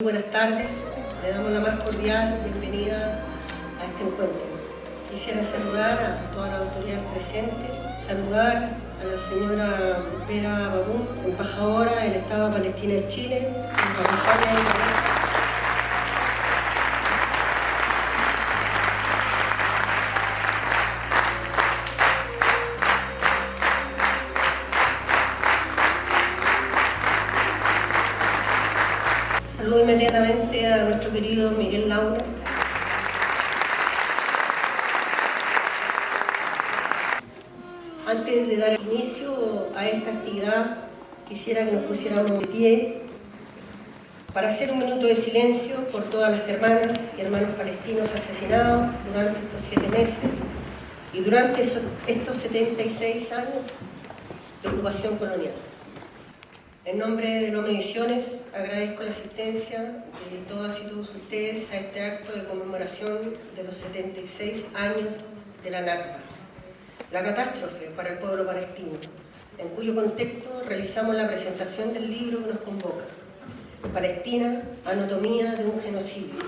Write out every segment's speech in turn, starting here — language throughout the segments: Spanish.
Buenas tardes, le damos la más cordial bienvenida a este encuentro. Quisiera saludar a todas las autoridades presentes, saludar a la señora Vera Babún, embajadora del Estado de Palestina de Chile, que nos acompaña en Saludo inmediatamente a nuestro querido Miguel Laura. Antes de dar inicio a esta actividad, quisiera que nos pusiéramos de pie para hacer un minuto de silencio por todas las hermanas y hermanos palestinos asesinados durante estos 7 meses y durante estos 76 años de ocupación colonial. En nombre de No Mediciones, agradezco la asistencia de todas y todos ustedes a este acto de conmemoración de los 76 años de la Nakba, la catástrofe para el pueblo palestino, en cuyo contexto realizamos la presentación del libro que nos convoca, Palestina, anatomía de un genocidio,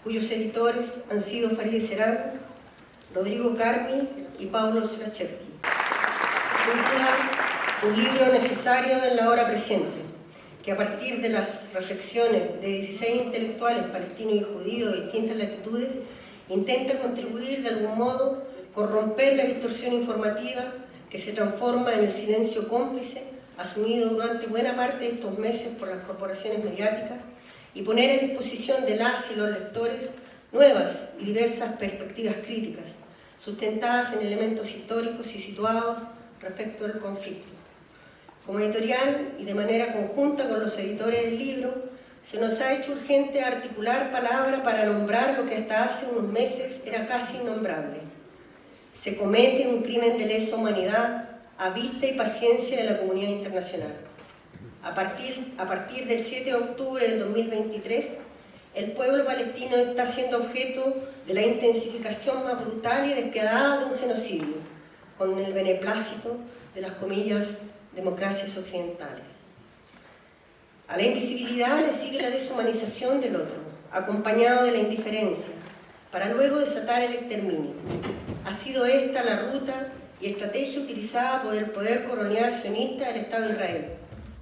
cuyos editores han sido Farideh Serán, Rodrigo Carmi y Paulo Slachevsky. Un libro necesario en la hora presente, que a partir de las reflexiones de 16 intelectuales palestinos y judíos de distintas latitudes, intenta contribuir de algún modo con romper la distorsión informativa que se transforma en el silencio cómplice asumido durante buena parte de estos meses por las corporaciones mediáticas y poner a disposición de las y los lectores nuevas y diversas perspectivas críticas, sustentadas en elementos históricos y situados respecto del conflicto. Como editorial y de manera conjunta con los editores del libro, se nos ha hecho urgente articular palabra para nombrar lo que hasta hace unos meses era casi innombrable. Se comete un crimen de lesa humanidad a vista y paciencia de la comunidad internacional. A partir del 7 de octubre del 2023, el pueblo palestino está siendo objeto de la intensificación más brutal y despiadada de un genocidio, con el beneplácito de las comillas democracias occidentales. A la invisibilidad le sigue la deshumanización del otro, acompañado de la indiferencia, para luego desatar el exterminio. Ha sido esta la ruta y estrategia utilizada por el poder colonial sionista del Estado de Israel,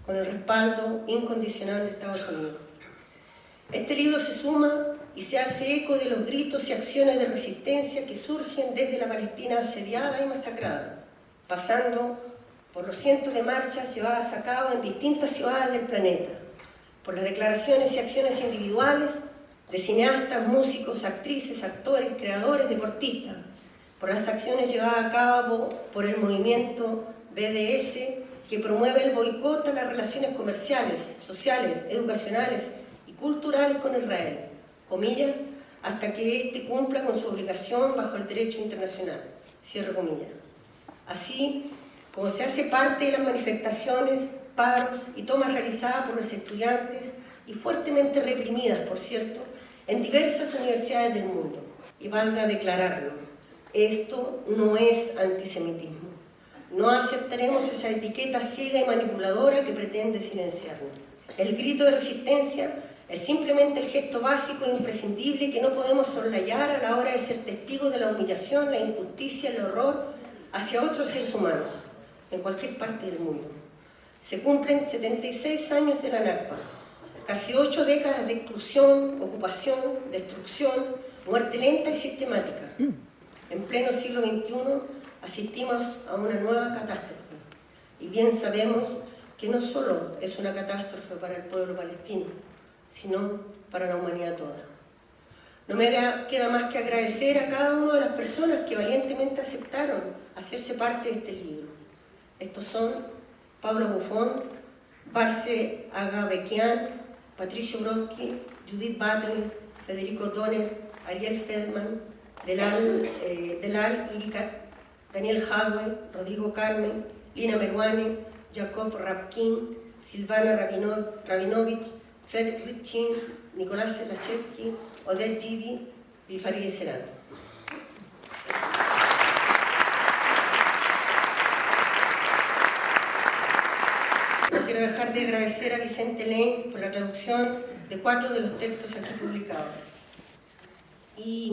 con el respaldo incondicional de Estados Unidos. Este libro se suma y se hace eco de los gritos y acciones de resistencia que surgen desde la Palestina asediada y masacrada, pasando por los cientos de marchas llevadas a cabo en distintas ciudades del planeta, por las declaraciones y acciones individuales de cineastas, músicos, actrices, actores, creadores, deportistas, por las acciones llevadas a cabo por el movimiento BDS, que promueve el boicot a las relaciones comerciales, sociales, educacionales y culturales con Israel, comillas, hasta que éste cumpla con su obligación bajo el derecho internacional, cierre comillas. Así como se hace parte de las manifestaciones, paros y tomas realizadas por los estudiantes y fuertemente reprimidas, por cierto, en diversas universidades del mundo. Y valga declararlo, esto no es antisemitismo. No aceptaremos esa etiqueta ciega y manipuladora que pretende silenciarnos. El grito de resistencia es simplemente el gesto básico e imprescindible que no podemos soslayar a la hora de ser testigos de la humillación, la injusticia, el horror hacia otros seres humanos, en cualquier parte del mundo. Se cumplen 76 años de la Nakba, casi 8 décadas de exclusión, ocupación, destrucción, muerte lenta y sistemática. En pleno siglo XXI asistimos a una nueva catástrofe, y bien sabemos que no solo es una catástrofe para el pueblo palestino, sino para la humanidad toda. No me queda más que agradecer a cada una de las personas que valientemente aceptaron hacerse parte de este libro. Estos son Pablo Buffon, Barce Agabekian, Patricio Brodsky, Judith Butler, Federico Donner, Ariel Feldman, Delal Irikat, Daniel Hadwe, Rodrigo Carmen, Lina Meruane, Jacob Rapkin, Silvana Rabinovich, Fredrik Ritchin, Nicolás Slachevsky, Odette Gidi y Farideh Serán. No quiero dejar de agradecer a Vicente Lane por la traducción, de 4 de los textos aquí publicados. Y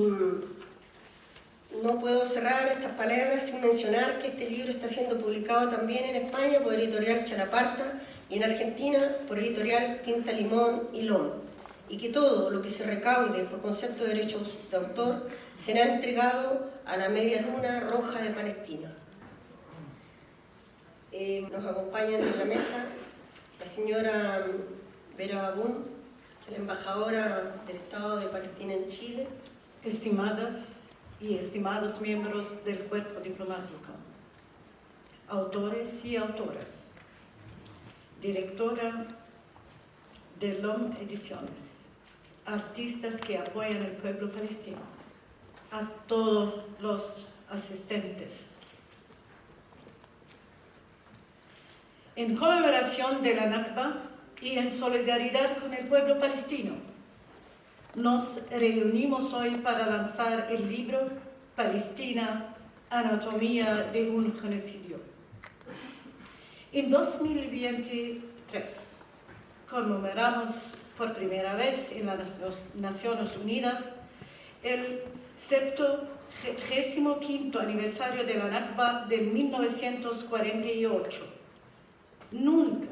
no puedo cerrar estas palabras sin mencionar que este libro está siendo publicado también en España por Editorial Chalaparta y en Argentina por Editorial Tinta Limón y Lomo, y que todo lo que se recaude por concepto de derechos de autor será entregado a la Media Luna Roja de Palestina. Nos acompañan en la mesa la señora Vera Babún, la embajadora del Estado de Palestina en Chile. Estimadas y estimados miembros del cuerpo diplomático, autores y autoras, directora de LOM Ediciones, artistas que apoyan al pueblo palestino, a todos los asistentes. En conmemoración de la Nakba y en solidaridad con el pueblo palestino, nos reunimos hoy para lanzar el libro Palestina, Anatomía de un Genocidio. En 2023 conmemoramos por primera vez en las Naciones Unidas el 75º aniversario de la Nakba del 1948. Nunca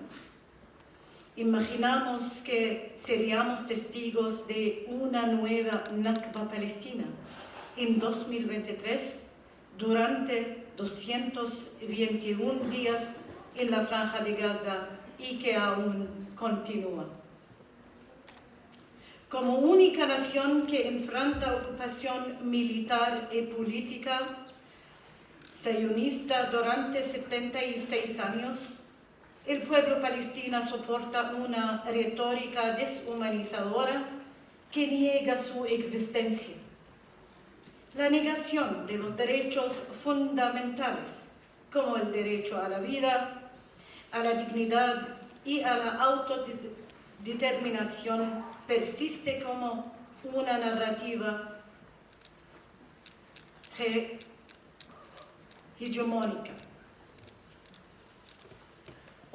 imaginamos que seríamos testigos de una nueva Nakba palestina en 2023 durante 221 días en la Franja de Gaza y que aún continúa. Como única nación que enfrenta ocupación militar y política sionista durante 76 años, el pueblo palestino soporta una retórica deshumanizadora que niega su existencia. La negación de los derechos fundamentales, como el derecho a la vida, a la dignidad y a la autodeterminación, persiste como una narrativa hegemónica.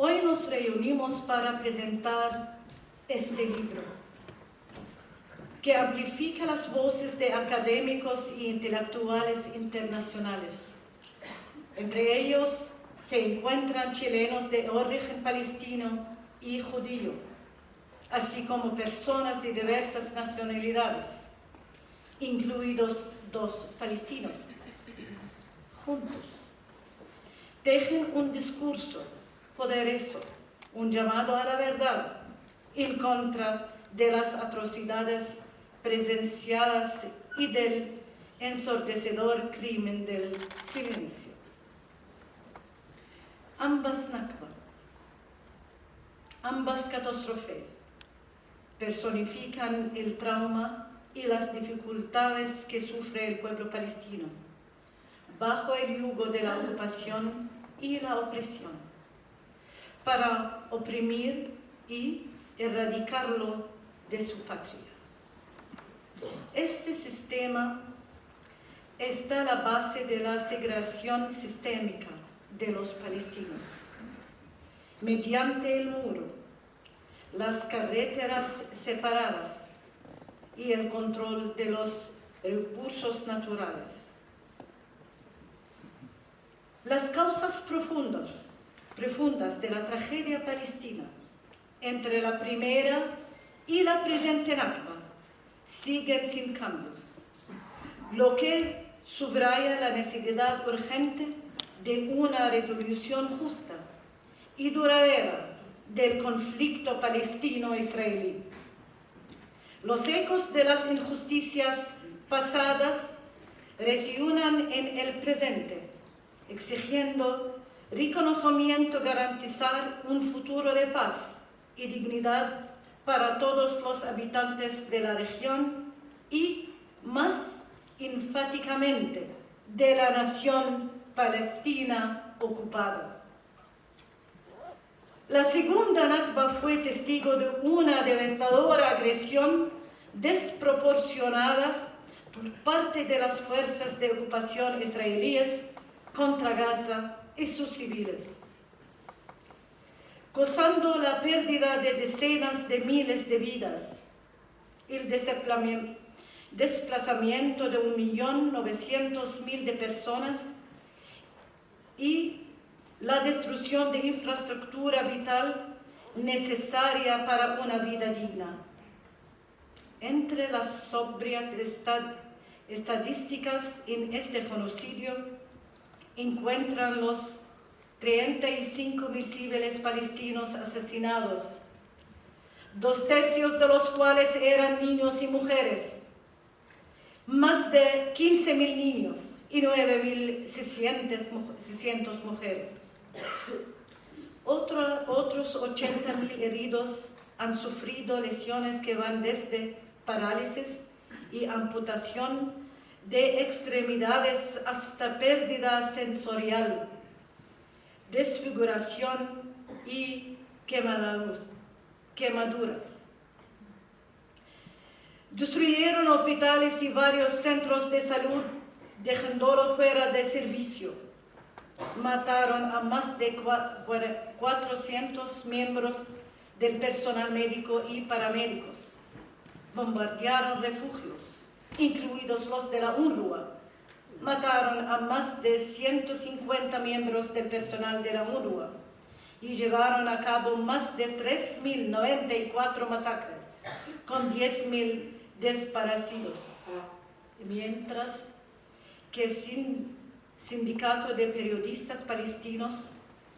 Hoy nos reunimos para presentar este libro, que amplifica las voces de académicos y intelectuales internacionales. Entre ellos se encuentran chilenos de origen palestino y judío, así como personas de diversas nacionalidades, incluidos 2 palestinos. Juntos tejen un discurso poderoso, un llamado a la verdad en contra de las atrocidades presenciadas y del ensordecedor crimen del silencio. Ambas Nakba, ambas catástrofes, personifican el trauma y las dificultades que sufre el pueblo palestino bajo el yugo de la ocupación y la opresión, para oprimir y erradicarlo de su patria. Este sistema está a la base de la segregación sistémica de los palestinos, mediante el muro, las carreteras separadas y el control de los recursos naturales. Las causas profundas de la tragedia palestina entre la primera y la presente Nakba siguen sin cambios, lo que subraya la necesidad urgente de una resolución justa y duradera del conflicto palestino-israelí. Los ecos de las injusticias pasadas resuenan en el presente, exigiendo reconocimiento, garantizar un futuro de paz y dignidad para todos los habitantes de la región y, más enfáticamente, de la nación palestina ocupada. La segunda Nakba fue testigo de una devastadora agresión desproporcionada por parte de las fuerzas de ocupación israelíes contra Gaza y sus civiles. causando la pérdida de decenas de miles de vidas, el desplazamiento de 1.900.000 de personas y la destrucción de infraestructura vital necesaria para una vida digna. Entre las sobrias estadísticas en este genocidio encuentran los 35.000 civiles palestinos asesinados, 2/3 de los cuales eran niños y mujeres, más de 15.000 niños y 9.600 mujeres. Otros 80.000 heridos han sufrido lesiones que van desde parálisis y amputación de extremidades hasta pérdida sensorial, desfiguración y quemaduras. Destruyeron hospitales y varios centros de salud, dejándolo fuera de servicio. Mataron a más de 400 miembros del personal médico y paramédicos. Bombardearon refugios, incluidos los de la UNRWA. Mataron a más de 150 miembros del personal de la UNRWA y llevaron a cabo más de 3.094 masacres, con 10.000 desaparecidos. Mientras que el Sindicato de Periodistas Palestinos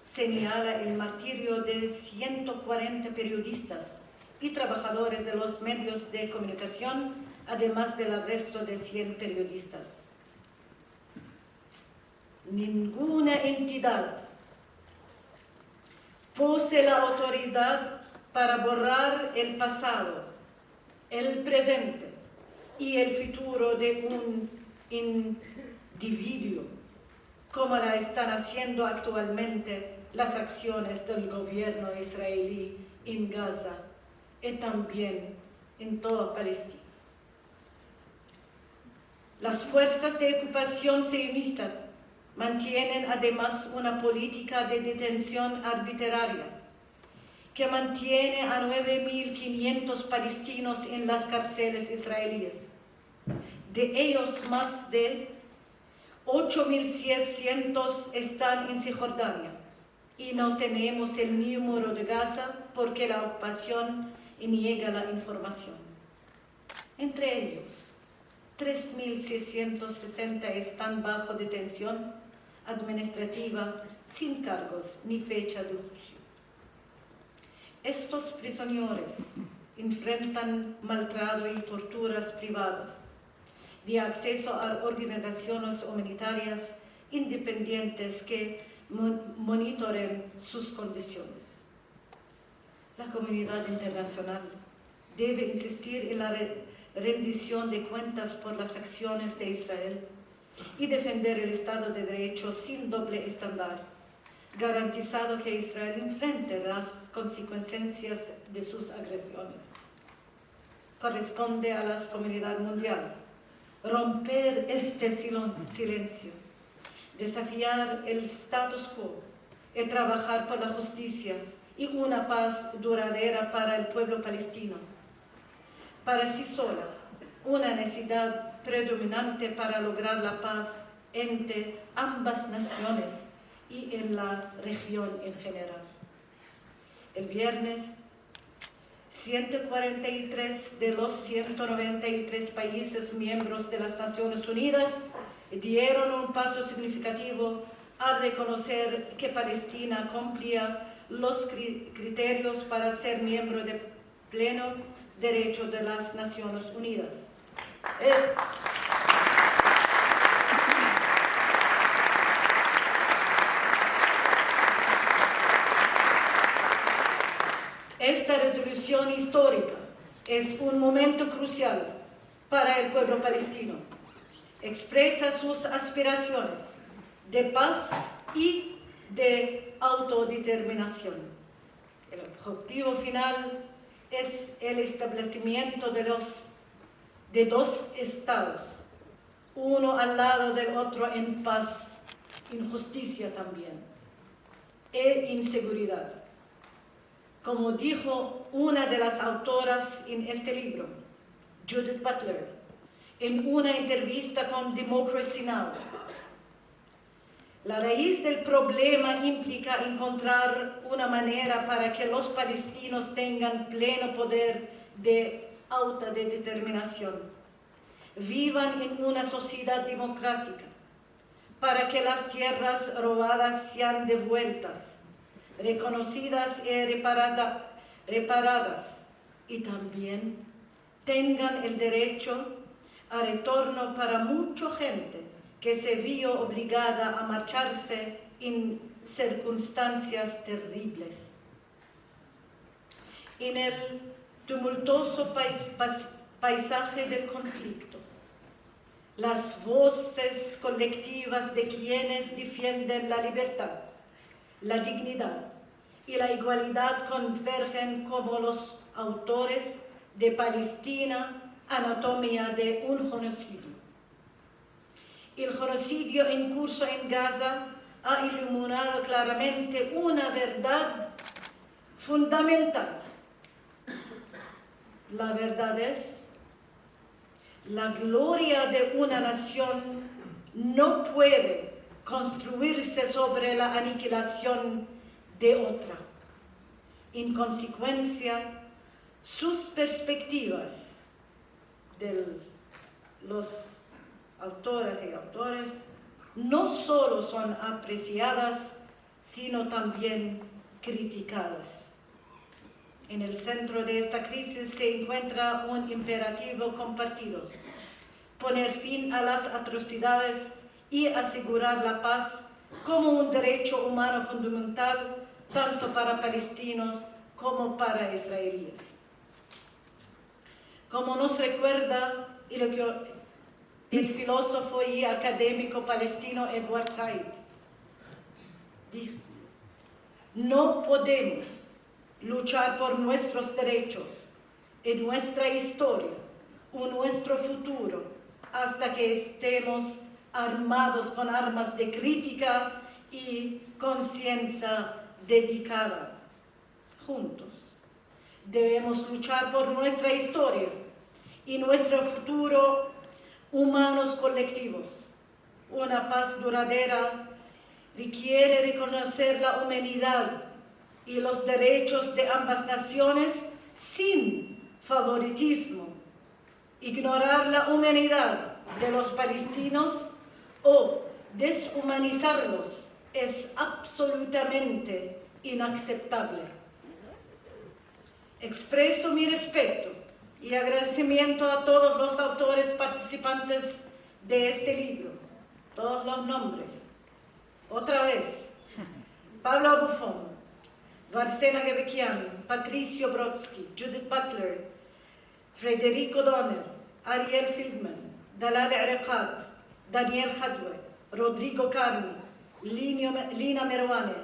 señala el martirio de 140 periodistas y trabajadores de los medios de comunicación, además del arresto de 100 periodistas. Ninguna entidad posee la autoridad para borrar el pasado, el presente y el futuro de un individuo, como la están haciendo actualmente las acciones del gobierno israelí en Gaza y también en toda Palestina. Las fuerzas de ocupación sionistas mantienen además una política de detención arbitraria que mantiene a 9.500 palestinos en las cárceles israelíes. De ellos, más de 8.600 están en Cisjordania y no tenemos el número de Gaza porque la ocupación niega la información. Entre ellos, 3.660 están bajo detención administrativa sin cargos ni fecha de juicio. Estos prisioneros enfrentan maltrato y torturas privadas de acceso a organizaciones humanitarias independientes que monitoren sus condiciones. La comunidad internacional debe insistir en la rendición de cuentas por las acciones de Israel y defender el Estado de Derecho sin doble estándar, garantizado que Israel enfrente las consecuencias de sus agresiones. Corresponde a la comunidad mundial romper este silencio, desafiar el status quo y trabajar por la justicia y una paz duradera para el pueblo palestino. Para sí sola, una necesidad predominante para lograr la paz entre ambas naciones y en la región en general. El viernes, 143 de los 193 países miembros de las Naciones Unidas dieron un paso significativo al reconocer que Palestina cumplía los criterios para ser miembro de pleno derecho de las Naciones Unidas. Esta resolución histórica es un momento crucial para el pueblo palestino. Expresa sus aspiraciones de paz y de autodeterminación. El objetivo final es el establecimiento de dos estados, uno al lado del otro en paz, en justicia también, e inseguridad. como dijo una de las autoras en este libro, Judith Butler, en una entrevista con Democracy Now! La raíz del problema implica encontrar una manera para que los palestinos tengan pleno poder de autodeterminación, vivan en una sociedad democrática, para que las tierras robadas sean devueltas, reconocidas y reparadas, y también tengan el derecho a retorno para mucha gente que se vio obligada a marcharse en circunstancias terribles. En el tumultuoso paisaje del conflicto, las voces colectivas de quienes defienden la libertad, la dignidad y la igualdad convergen como los autores de Palestina, Anatomía de un genocidio. El genocidio en curso en Gaza ha iluminado claramente una verdad fundamental. La verdad es: la gloria de una nación no puede construirse sobre la aniquilación de otra. En consecuencia, sus perspectivas de los autoras y autores no solo son apreciadas, sino también criticadas. En el centro de esta crisis se encuentra un imperativo compartido: poner fin a las atrocidades y asegurar la paz como un derecho humano fundamental, tanto para palestinos como para israelíes. Como nos recuerda el filósofo y académico palestino Edward Said, dijo: no podemos luchar por nuestros derechos, en nuestra historia o nuestro futuro hasta que estemos armados con armas de crítica y conciencia dedicada. Juntos debemos luchar por nuestra historia y nuestro futuro humanos colectivos. Una paz duradera requiere reconocer la humanidad y los derechos de ambas naciones sin favoritismo. Ignorar la humanidad de los palestinos o deshumanizarlos es absolutamente inaceptable. Expreso mi respeto y agradecimiento a todos los autores participantes de este libro, todos los nombres. Otra vez: Pablo Buffon, Varsena Gebekian, Patricio Brodsky, Judith Butler, Federico Donner, Ariel Feldman, Dalal Erekat, Daniel Hadwe, Rodrigo Carmi, Lina Merouane,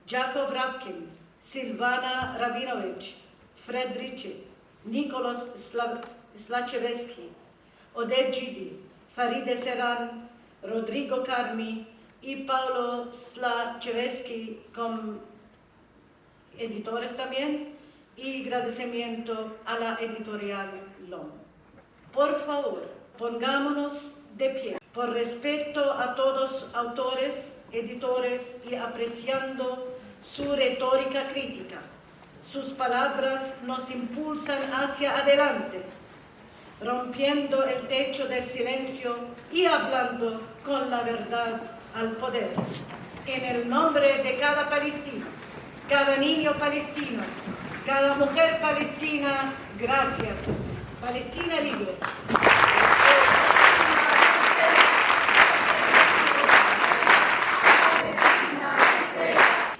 Jacob Rapkin, Silvana Rabinovich, Fred Ritchie, Nicholas Slachevsky, Oded Gidi, Faride Serran, Rodrigo Carmi y Paulo Slachevsky como editores también, y agradecimiento a la editorial LOM. Por favor, pongámonos de pie, por respeto a todos autores, editores y apreciando su retórica crítica. Sus palabras nos impulsan hacia adelante, rompiendo el techo del silencio y hablando con la verdad al poder. En el nombre de cada palestino, cada niño palestino, cada mujer palestina, gracias. Palestina libre.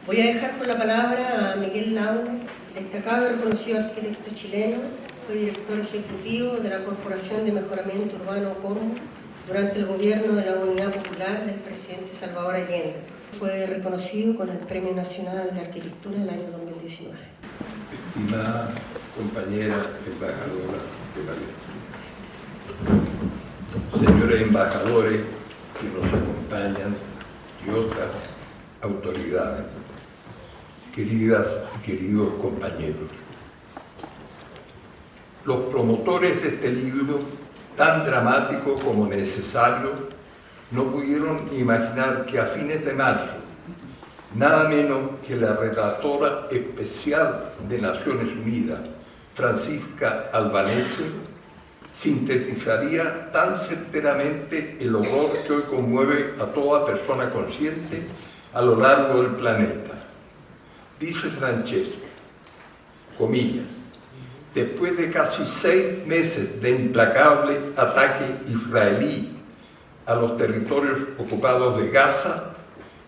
Voy a dejar por la palabra a Miguel Laune, destacado y reconocido arquitecto chileno. Fue director ejecutivo de la Corporación de Mejoramiento Urbano Cormo durante el gobierno de la Unidad Popular del presidente Salvador Allende. Fue reconocido con el Premio Nacional de Arquitectura en el año 2019. Estimada compañera embajadora de Palestina, señores embajadores que nos acompañan y otras autoridades, queridas y queridos compañeros. Los promotores de este libro, tan dramático como necesario, no pudieron imaginar que a fines de marzo, nada menos que la relatora especial de Naciones Unidas, Francisca Albanese, sintetizaría tan certeramente el horror que hoy conmueve a toda persona consciente a lo largo del planeta. Dice Francesco, comillas, después de casi 6 meses de implacable ataque israelí a los territorios ocupados de Gaza,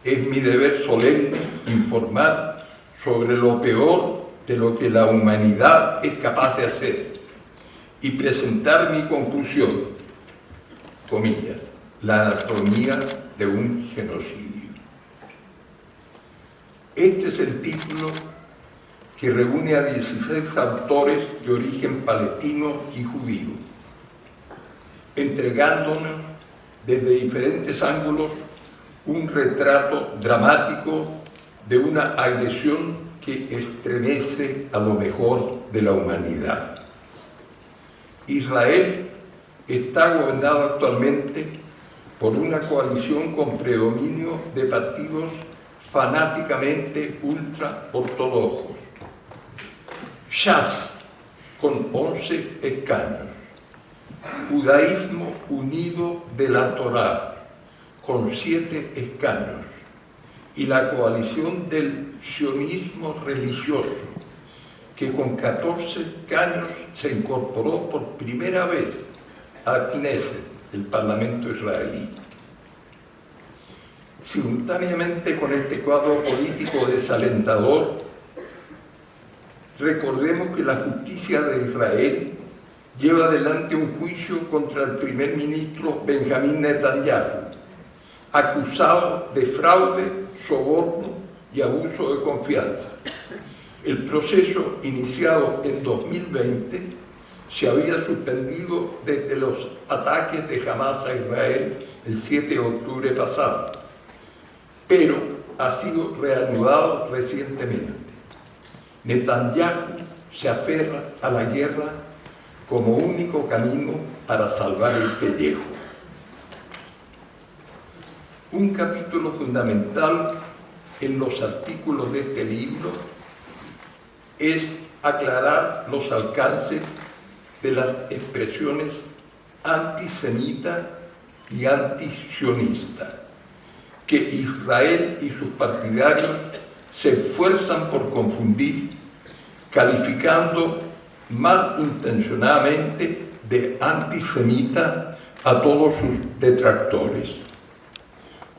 es mi deber solemne informar sobre lo peor de lo que la humanidad es capaz de hacer y presentar mi conclusión, comillas, la anatomía de un genocidio. Este es el título que reúne a 16 autores de origen palestino y judío, entregándonos desde diferentes ángulos un retrato dramático de una agresión que estremece a lo mejor de la humanidad. Israel está gobernado actualmente por una coalición con predominio de partidos fanáticamente ultraortodoxos. Shas, con 11 escaños. Judaísmo Unido de la Torá, con 7 escaños. Y la coalición del sionismo religioso, que con 14 escaños se incorporó por primera vez al Knesset, el Parlamento israelí. Simultáneamente con este cuadro político desalentador, recordemos que la justicia de Israel lleva adelante un juicio contra el primer ministro Benjamín Netanyahu, acusado de fraude, soborno y abuso de confianza. El proceso, iniciado en 2020, se había suspendido desde los ataques de Hamas a Israel el 7 de octubre pasado, pero ha sido reanudado recientemente. Netanyahu se aferra a la guerra como único camino para salvar el pellejo. Un capítulo fundamental en los artículos de este libro es aclarar los alcances de las expresiones antisemita y antisionista que Israel y sus partidarios se esfuerzan por confundir, calificando malintencionadamente de antisemita a todos sus detractores.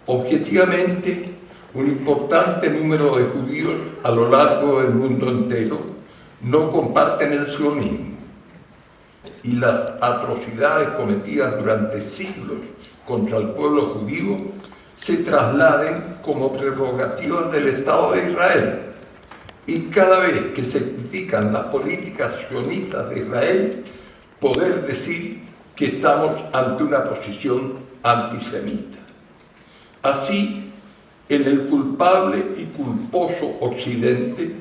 Objetivamente, un importante número de judíos a lo largo del mundo entero no comparten el sionismo, y las atrocidades cometidas durante siglos contra el pueblo judío se trasladen como prerrogativas del Estado de Israel. Y cada vez que se critican las políticas sionistas de Israel, poder decir que estamos ante una posición antisemita. Así, en el culpable y culposo Occidente,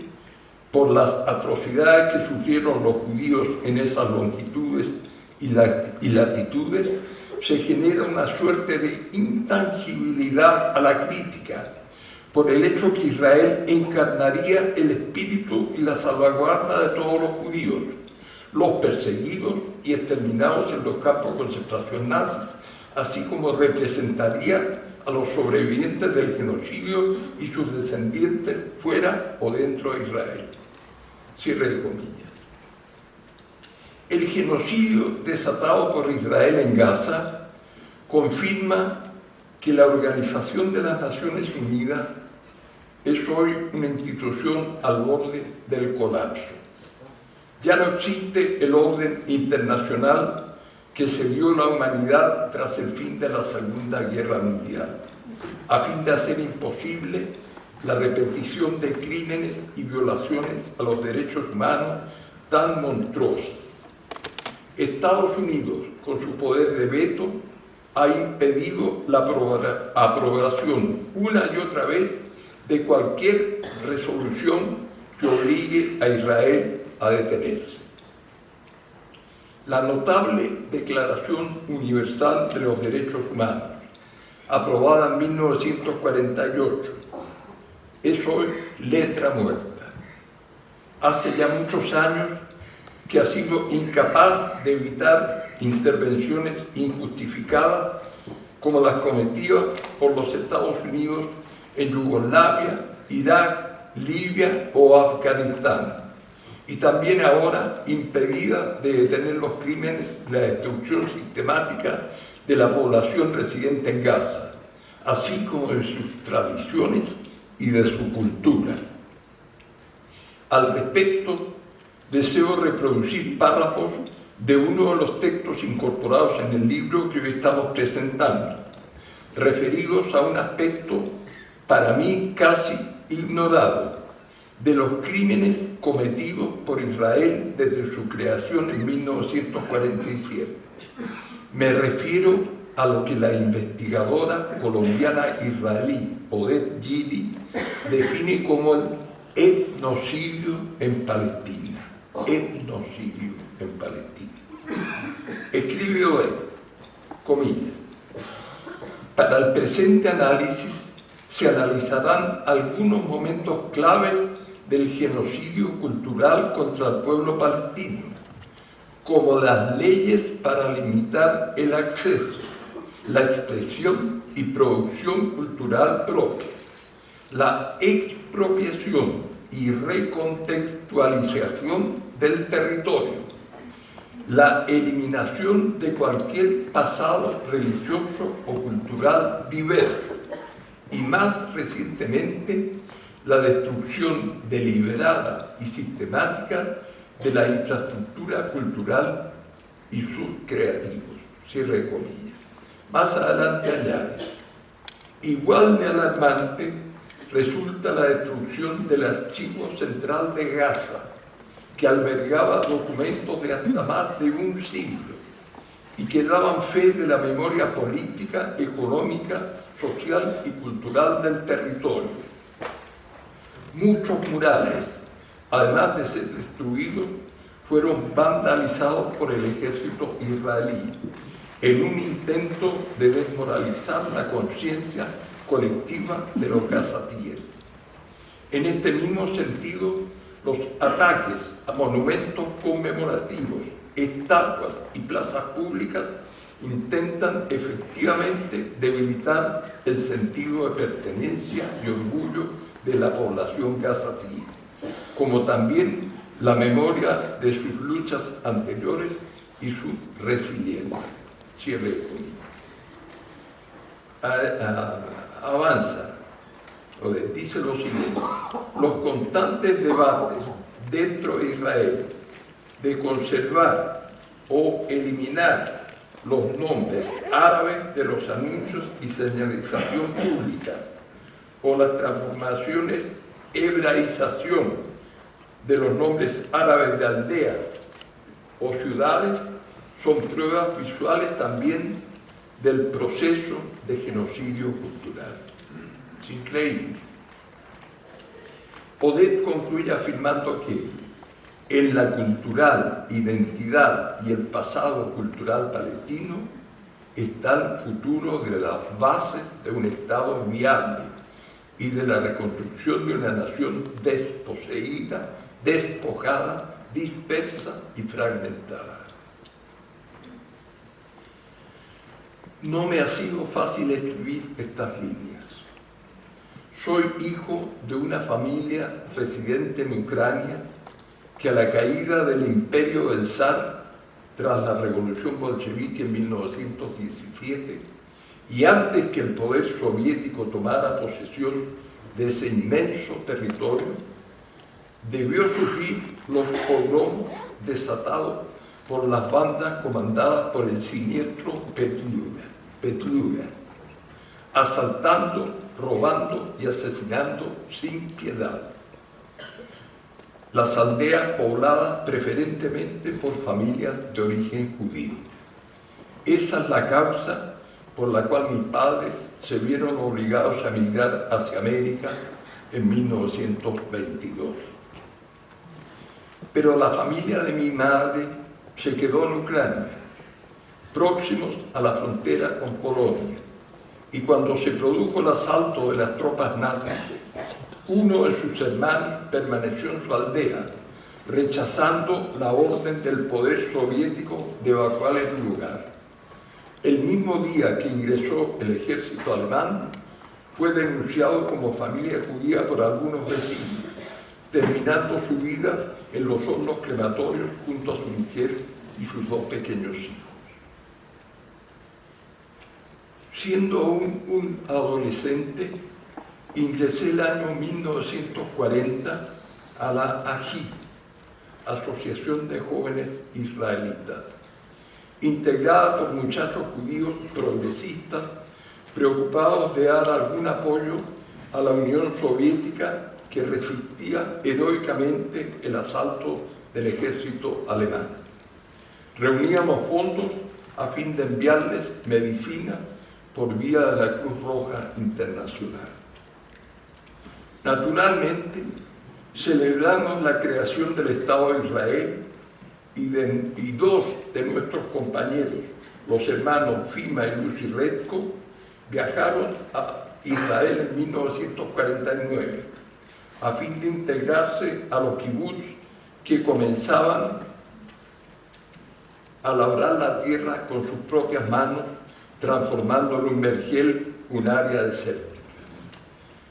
por las atrocidades que sufrieron los judíos en esas longitudes y latitudes, se genera una suerte de intangibilidad a la crítica, por el hecho que Israel encarnaría el espíritu y la salvaguarda de todos los judíos, los perseguidos y exterminados en los campos de concentración nazis, así como representaría a los sobrevivientes del genocidio y sus descendientes fuera o dentro de Israel. Cierre de comillas. El genocidio desatado por Israel en Gaza confirma que la Organización de las Naciones Unidas es hoy una institución al borde del colapso. Ya no existe el orden internacional que se dio a la humanidad tras el fin de la Segunda Guerra Mundial, a fin de hacer imposible la repetición de crímenes y violaciones a los derechos humanos tan monstruosos. Estados Unidos, con su poder de veto, ha impedido la aprobación una y otra vez de cualquier resolución que obligue a Israel a detenerse. La notable Declaración Universal de los Derechos Humanos, aprobada en 1948, es hoy letra muerta. Hace ya muchos años que ha sido incapaz de evitar intervenciones injustificadas como las cometidas por los Estados Unidos en Yugoslavia, Irak, Libia o Afganistán, y también ahora impedida de detener los crímenes de la destrucción sistemática de la población residente en Gaza, así como de sus tradiciones y de su cultura. Al respecto, deseo reproducir párrafos de uno de los textos incorporados en el libro que hoy estamos presentando, referidos a un aspecto para mí casi ignorado de los crímenes cometidos por Israel desde su creación en 1947. Me refiero a lo que la investigadora colombiana israelí Odette Gidi define como el etnocidio en Palestina. Etnocidio en Palestina. Escribe Odette, comillas: para el presente análisis se analizarán algunos momentos claves del genocidio cultural contra el pueblo palestino, como las leyes para limitar el acceso, la expresión y producción cultural propia, la expropiación y recontextualización del territorio, la eliminación de cualquier pasado religioso o cultural diverso y, más recientemente, la destrucción deliberada y sistemática de la infraestructura cultural y sus creativos. Cierre de comillas. Más adelante añade: igual de alarmante resulta la destrucción del Archivo Central de Gaza, que albergaba documentos de hasta más de un siglo y que daban fe de la memoria política, económica, social y cultural del territorio. Muchos murales, además de ser destruidos, fueron vandalizados por el ejército israelí en un intento de desmoralizar la conciencia colectiva de los gazatíes. En este mismo sentido, los ataques a monumentos conmemorativos, estatuas y plazas públicas intentan efectivamente debilitar el sentido de pertenencia y orgullo de la población gazatí, como también la memoria de sus luchas anteriores y su resiliencia. Cierre de comillas. Avanza, dice lo siguiente: los constantes debates dentro de Israel de conservar o eliminar los nombres árabes de los anuncios y señalización pública, o las transformaciones, hebraización de los nombres árabes de aldeas o ciudades, son pruebas visuales también del proceso de genocidio cultural. Es increíble. Odette concluye afirmando que en la cultural identidad y el pasado cultural palestino está el futuro de las bases de un Estado viable y de la reconstrucción de una nación desposeída, despojada, dispersa y fragmentada. No me ha sido fácil escribir estas líneas. Soy hijo de una familia residente en Ucrania que a la caída del imperio del zar, tras la revolución bolchevique en 1917, y antes que el poder soviético tomara posesión de ese inmenso territorio, debió sufrir los pogromos desatados por las bandas comandadas por el siniestro Petliura, asaltando, robando y asesinando sin piedad las aldeas pobladas preferentemente por familias de origen judío. Esa es la causa por la cual mis padres se vieron obligados a emigrar hacia América en 1922. Pero la familia de mi madre se quedó en Ucrania, próximos a la frontera con Polonia, y cuando se produjo el asalto de las tropas nazis, uno de sus hermanos permaneció en su aldea, rechazando la orden del poder soviético de evacuar el lugar. El mismo día que ingresó el ejército alemán, fue denunciado como familia judía por algunos vecinos, terminando su vida en los hornos crematorios junto a su mujer y sus dos pequeños hijos. Siendo aún un adolescente, ingresé el año 1940 a la AJI, Asociación de Jóvenes Israelitas, integrada por muchachos judíos progresistas preocupados de dar algún apoyo a la Unión Soviética que resistía heroicamente el asalto del ejército alemán. Reuníamos fondos a fin de enviarles medicina por vía de la Cruz Roja Internacional. Naturalmente, celebramos la creación del Estado de Israel y dos de nuestros compañeros, los hermanos Fima y Lucy Redko, viajaron a Israel en 1949 a fin de integrarse a los kibutz que comenzaban a labrar la tierra con sus propias manos, transformándolo en vergel, un área desértica.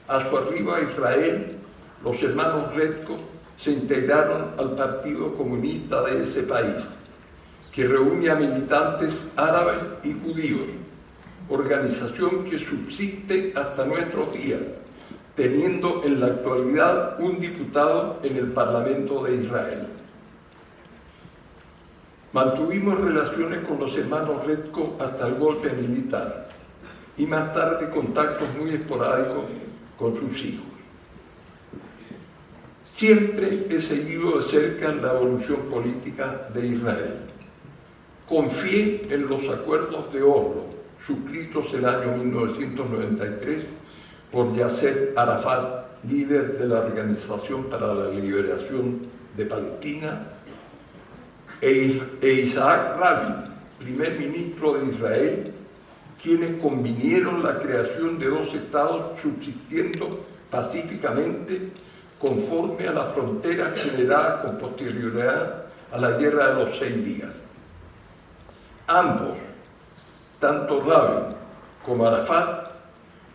A su arribo a Israel, los hermanos Redko se integraron al Partido Comunista de ese país, que reúne a militantes árabes y judíos, organización que subsiste hasta nuestros días, teniendo en la actualidad un diputado en el Parlamento de Israel. Mantuvimos relaciones con los hermanos Redko hasta el golpe militar y más tarde contactos muy esporádicos con sus hijos. Siempre he seguido de cerca la evolución política de Israel. Confié en los acuerdos de Oslo, suscritos el año 1993 por Yasser Arafat, líder de la Organización para la Liberación de Palestina, e Isaac Rabin, primer ministro de Israel, quienes convinieron la creación de dos estados subsistiendo pacíficamente conforme a la frontera generada con posterioridad a la Guerra de los 6 días. Ambos, tanto Rabin como Arafat,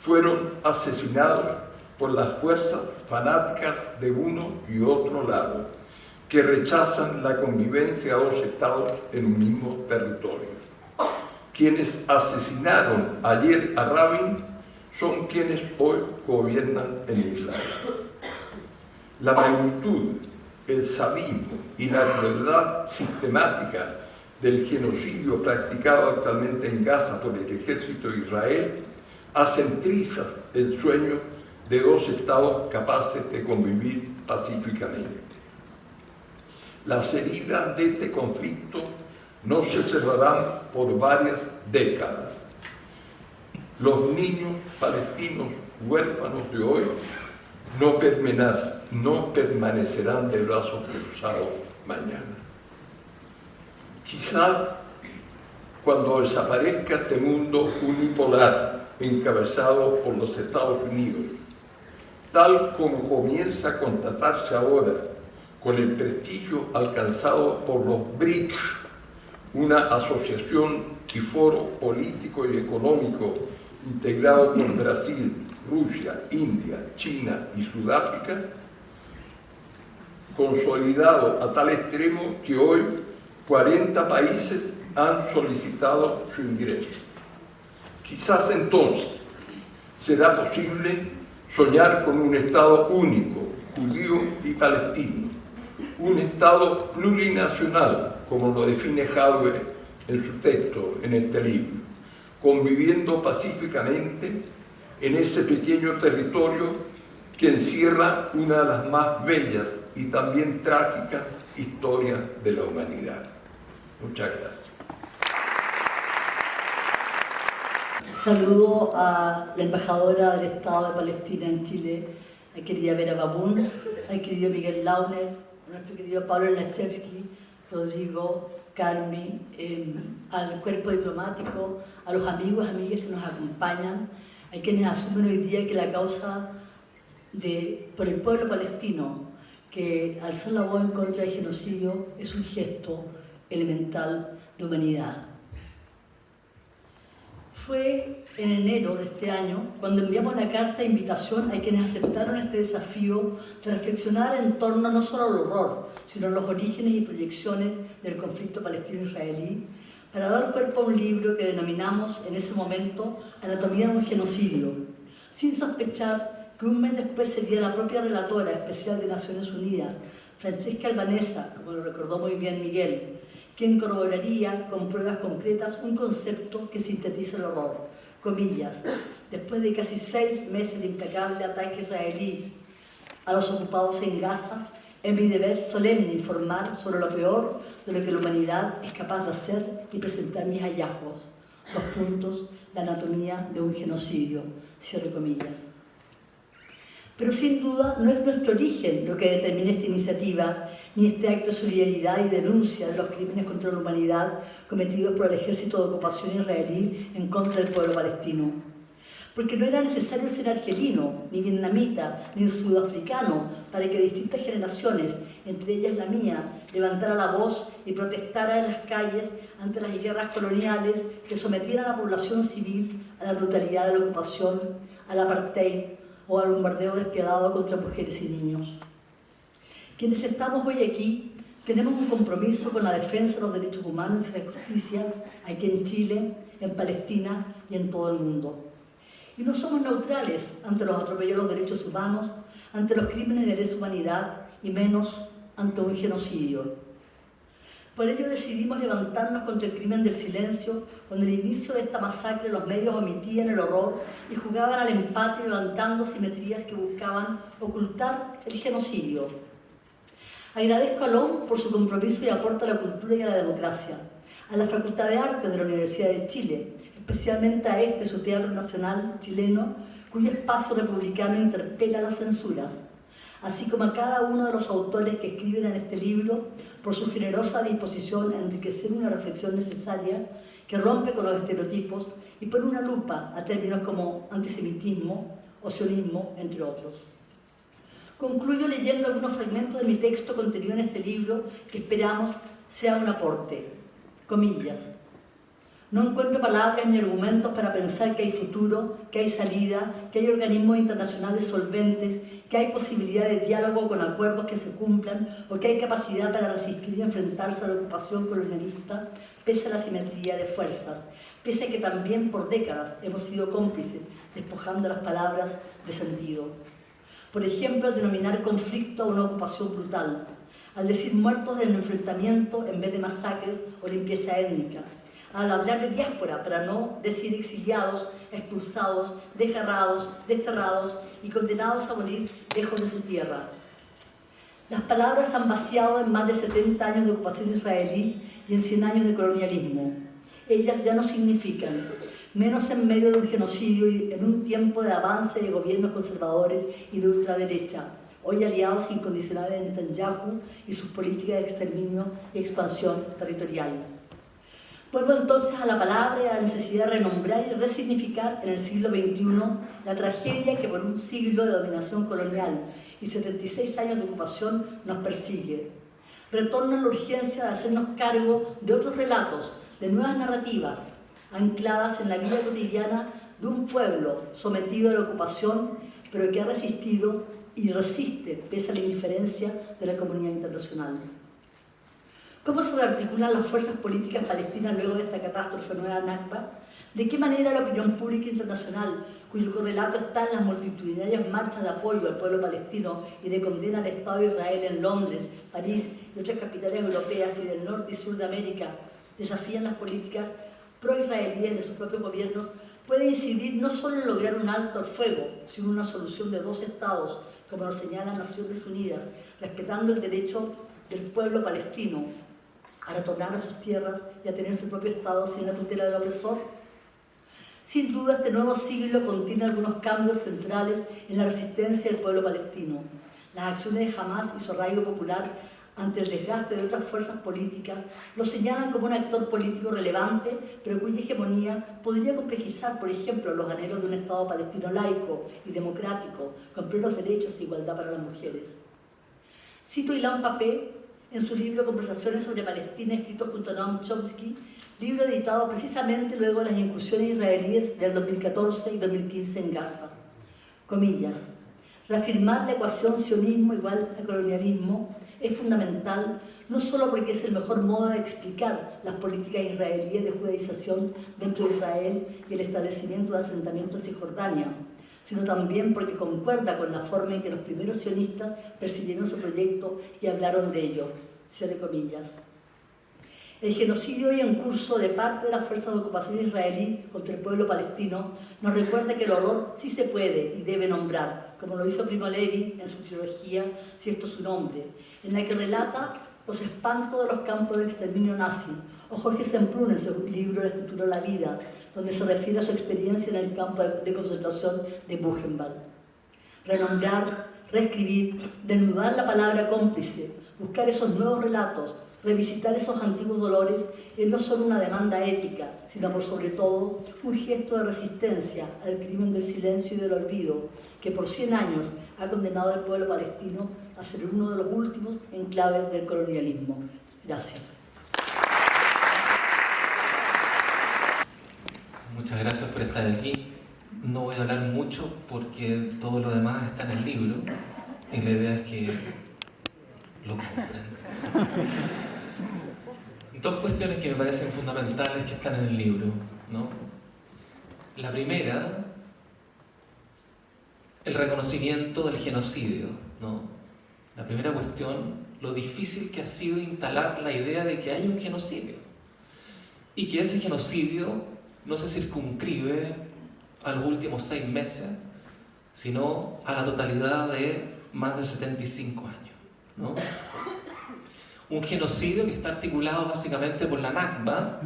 fueron asesinados por las fuerzas fanáticas de uno y otro lado, que rechazan la convivencia de dos estados en un mismo territorio. Quienes asesinaron ayer a Rabin son quienes hoy gobiernan en Israel. La magnitud, el sadismo y la crueldad sistemática del genocidio practicado actualmente en Gaza por el ejército de Israel hacen trizas el sueño de dos estados capaces de convivir pacíficamente. Las heridas de este conflicto no se cerrarán por varias décadas. Los niños palestinos huérfanos de hoy no permanecerán de brazos cruzados mañana. Quizás cuando desaparezca este mundo unipolar encabezado por los Estados Unidos, tal como comienza a constatarse ahora con el prestigio alcanzado por los BRICS, una asociación y foro político y económico integrado por Brasil, Rusia, India, China y Sudáfrica, consolidado a tal extremo que hoy 40 países han solicitado su ingreso. Quizás entonces será posible soñar con un Estado único, judío y palestino, un Estado plurinacional, como lo define Hadwe en su texto en este libro, conviviendo pacíficamente en ese pequeño territorio que encierra una de las más bellas y también trágicas historias de la humanidad. Muchas gracias. Saludo a la embajadora del Estado de Palestina en Chile, al querido Vera Babún, al querido Miguel Launer, a nuestro querido Pablo Lachevsky, Rodrigo, Carmi, al cuerpo diplomático, a los amigos y amigas que nos acompañan, a quienes asumen hoy día que la causa por el pueblo palestino, que alzar la voz en contra del genocidio es un gesto elemental de humanidad. Fue en enero de este año cuando enviamos la carta de invitación a quienes aceptaron este desafío de reflexionar en torno no solo al horror, sino a los orígenes y proyecciones del conflicto palestino-israelí, para dar cuerpo a un libro que denominamos en ese momento Anatomía de un genocidio, sin sospechar que un mes después sería la propia relatora especial de Naciones Unidas, Francesca Albanesa, como lo recordó muy bien Miguel, quien corroboraría con pruebas concretas un concepto que sintetiza el horror. Comillas, después de casi 6 meses de implacable ataque israelí a los ocupados en Gaza, es mi deber solemne informar sobre lo peor de lo que la humanidad es capaz de hacer y presentar mis hallazgos. 2 puntos, la anatomía de un genocidio, cierre comillas. Pero sin duda no es nuestro origen lo que determina esta iniciativa, ni este acto de solidaridad y denuncia de los crímenes contra la humanidad cometidos por el ejército de ocupación israelí en contra del pueblo palestino. Porque no era necesario ser argelino, ni vietnamita, ni sudafricano para que distintas generaciones, entre ellas la mía, levantara la voz y protestara en las calles ante las guerras coloniales que sometían a la población civil a la brutalidad de la ocupación, al apartheid o al bombardeo despiadado contra mujeres y niños. Quienes estamos hoy aquí tenemos un compromiso con la defensa de los derechos humanos y la justicia aquí en Chile, en Palestina y en todo el mundo. Y no somos neutrales ante los atropellos de los derechos humanos, ante los crímenes de lesa humanidad y menos ante un genocidio. Por ello decidimos levantarnos contra el crimen del silencio cuando al inicio de esta masacre los medios omitían el horror y jugaban al empate levantando simetrías que buscaban ocultar el genocidio. Agradezco a LOM por su compromiso y aporte a la cultura y a la democracia, a la Facultad de Artes de la Universidad de Chile, especialmente a su Teatro Nacional chileno, cuyo espacio republicano interpela las censuras, así como a cada uno de los autores que escriben en este libro por su generosa disposición a enriquecer una reflexión necesaria que rompe con los estereotipos y pone una lupa a términos como antisemitismo o sionismo, entre otros. Concluyo leyendo algunos fragmentos de mi texto contenido en este libro que esperamos sea un aporte. Comillas. No encuentro palabras ni argumentos para pensar que hay futuro, que hay salida, que hay organismos internacionales solventes, que hay posibilidad de diálogo con acuerdos que se cumplan o que hay capacidad para resistir y enfrentarse a la ocupación colonialista pese a la simetría de fuerzas, pese a que también por décadas hemos sido cómplices despojando las palabras de sentido. Por ejemplo, al denominar conflicto a una ocupación brutal, al decir muertos del enfrentamiento en vez de masacres o limpieza étnica, al hablar de diáspora para no decir exiliados, expulsados, desgarrados, desterrados y condenados a morir lejos de su tierra. Las palabras han vaciado en más de 70 años de ocupación israelí y en 100 años de colonialismo. Ellas ya no significan, menos en medio de un genocidio y en un tiempo de avance de gobiernos conservadores y de ultraderecha, hoy aliados incondicionales de Netanyahu y sus políticas de exterminio y expansión territorial. Vuelvo entonces a la palabra y a la necesidad de renombrar y resignificar en el siglo XXI la tragedia que por un siglo de dominación colonial y 76 años de ocupación nos persigue. Retorno a la urgencia de hacernos cargo de otros relatos, de nuevas narrativas, ancladas en la vida cotidiana de un pueblo sometido a la ocupación, pero que ha resistido y resiste pese a la indiferencia de la comunidad internacional. ¿Cómo se rearticulan las fuerzas políticas palestinas luego de esta catástrofe nueva Nakba? ¿De qué manera la opinión pública internacional, cuyo correlato está en las multitudinarias marchas de apoyo al pueblo palestino y de condena al Estado de Israel en Londres, París y otras capitales europeas y del norte y sur de América, desafían las políticas pro-israelíes de sus propios gobiernos, puede incidir no solo en lograr un alto al fuego, sino una solución de 2 estados, como lo señalan Naciones Unidas, respetando el derecho del pueblo palestino a retornar a sus tierras y a tener su propio Estado sin la tutela del opresor? Sin duda, este nuevo siglo contiene algunos cambios centrales en la resistencia del pueblo palestino. Las acciones de Hamás y su arraigo popular ante el desgaste de otras fuerzas políticas lo señalan como un actor político relevante, pero cuya hegemonía podría complejizar, por ejemplo, los anhelos de un Estado palestino laico y democrático, con plenos derechos e igualdad para las mujeres. Cito a Ilan Pappé en su libro Conversaciones sobre Palestina, escrito junto a Noam Chomsky, libro editado precisamente luego de las incursiones israelíes del 2014 y 2015 en Gaza. Comillas: reafirmar la ecuación sionismo igual a colonialismo es fundamental, no solo porque es el mejor modo de explicar las políticas israelíes de judaización dentro de Israel y el establecimiento de asentamientos en Cisjordania, sino también porque concuerda con la forma en que los primeros sionistas percibieron su proyecto y hablaron de ello. Cierre comillas. El genocidio hoy en curso de parte de las fuerzas de ocupación israelí contra el pueblo palestino nos recuerda que el horror sí se puede y debe nombrar, como lo hizo Primo Levi en su trilogía Cierto su nombre, en la que relata los espantos de los campos de exterminio nazi, o Jorge Semprún en su libro El futuro de la vida, donde se refiere a su experiencia en el campo de concentración de Buchenwald. Renombrar, reescribir, desnudar la palabra cómplice, buscar esos nuevos relatos, revisitar esos antiguos dolores es no solo una demanda ética, sino por sobre todo un gesto de resistencia al crimen del silencio y del olvido, que por 100 años ha condenado al pueblo palestino a ser uno de los últimos enclaves del colonialismo. Gracias. Muchas gracias por estar aquí. No voy a hablar mucho porque todo lo demás está en el libro y la idea es que lo compren. Dos cuestiones que me parecen fundamentales que están en el libro, ¿no? La primera, el reconocimiento del genocidio, ¿no? La primera cuestión, lo difícil que ha sido instalar la idea de que hay un genocidio y que ese genocidio no se circunscribe a los últimos 6 meses, sino a la totalidad de más de 75 años, ¿no? Un genocidio que está articulado básicamente por la Nakba,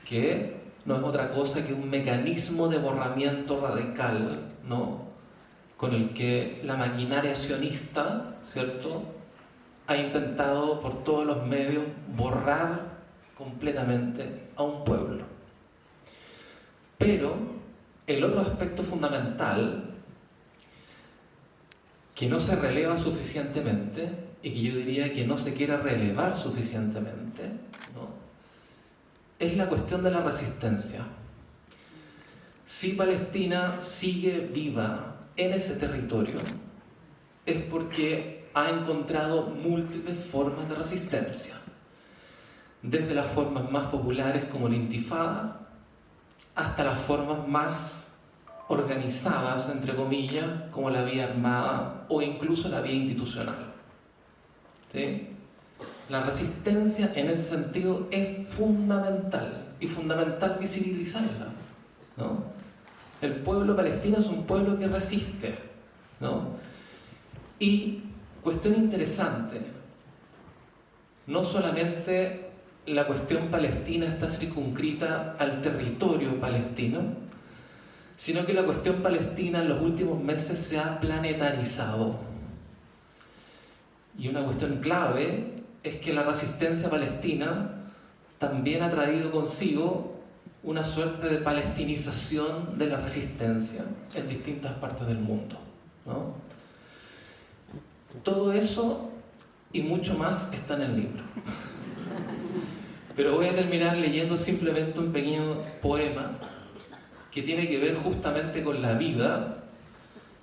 que no es otra cosa que un mecanismo de borramiento radical, ¿no? Con el que la maquinaria sionista, ¿cierto?, ha intentado por todos los medios borrar completamente a un pueblo. Pero el otro aspecto fundamental que no se releva suficientemente y que yo diría que no se quiere relevar suficientemente, ¿no?, es la cuestión de la resistencia. Si Palestina sigue viva en ese territorio, es porque ha encontrado múltiples formas de resistencia, desde las formas más populares como la Intifada, hasta las formas más organizadas, entre comillas, como la vía armada o incluso la vía institucional. ¿Sí? La resistencia en ese sentido es fundamental y fundamental visibilizarla, ¿no? El pueblo palestino es un pueblo que resiste, ¿no? Y cuestión interesante, no solamente la cuestión palestina está circunscrita al territorio palestino, sino que la cuestión palestina en los últimos meses se ha planetarizado. Y una cuestión clave es que la resistencia palestina también ha traído consigo una suerte de palestinización de la resistencia en distintas partes del mundo, ¿no? Todo eso y mucho más está en el libro. Pero voy a terminar leyendo simplemente un pequeño poema que tiene que ver justamente con la vida,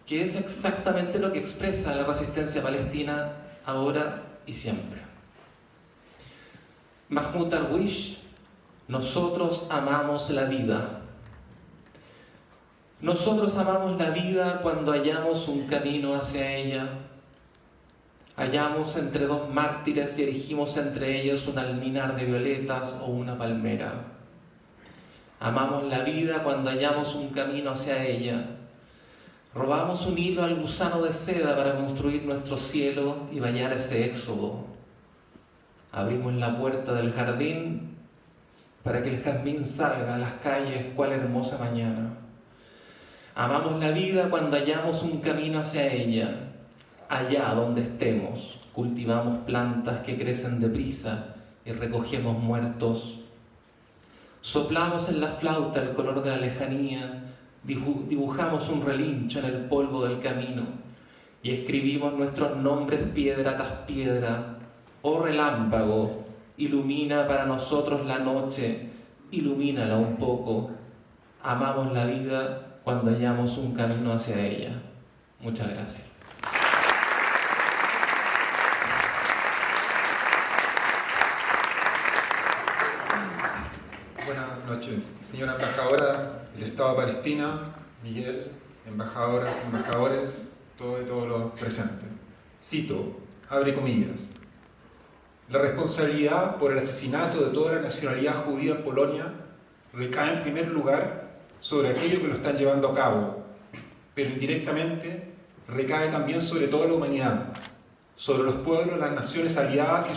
que es exactamente lo que expresa la resistencia palestina ahora y siempre. Mahmoud Darwish: nosotros amamos la vida. Nosotros amamos la vida cuando hallamos un camino hacia ella. Hallamos entre dos mártires y erigimos entre ellos un alminar de violetas o una palmera. Amamos la vida cuando hallamos un camino hacia ella. Robamos un hilo al gusano de seda para construir nuestro cielo y bañar ese éxodo. Abrimos la puerta del jardín para que el jazmín salga a las calles cual hermosa mañana. Amamos la vida cuando hallamos un camino hacia ella. Allá donde estemos, cultivamos plantas que crecen deprisa y recogemos muertos. Soplamos en la flauta el color de la lejanía, dibujamos un relincho en el polvo del camino y escribimos nuestros nombres piedra tras piedra. Oh relámpago, ilumina para nosotros la noche, ilumínala un poco. Amamos la vida cuando hallamos un camino hacia ella. Muchas gracias. Buenas noches, señora embajadora del Estado de Palestina, Miguel, embajadoras, embajadores, todos los presentes. Cito, abre comillas: la responsabilidad por el asesinato de toda la nacionalidad judía en Polonia recae en primer lugar sobre aquellos que lo están llevando a cabo, pero indirectamente recae también sobre toda la humanidad, sobre los pueblos, las naciones aliadas y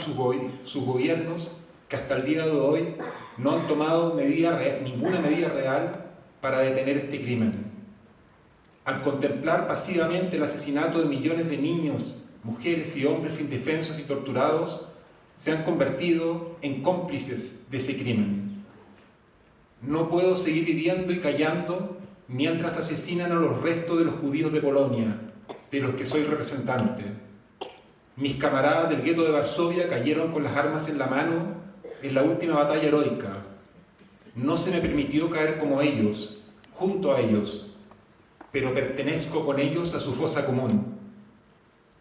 sus gobiernos que hasta el día de hoy no han tomado ninguna medida real para detener este crimen. Al contemplar pasivamente el asesinato de millones de niños, mujeres y hombres indefensos y torturados, se han convertido en cómplices de ese crimen. No puedo seguir viviendo y callando mientras asesinan a los restos de los judíos de Polonia, de los que soy representante. Mis camaradas del gueto de Varsovia cayeron con las armas en la mano en la última batalla heroica. No se me permitió caer como ellos, junto a ellos, pero pertenezco con ellos a su fosa común.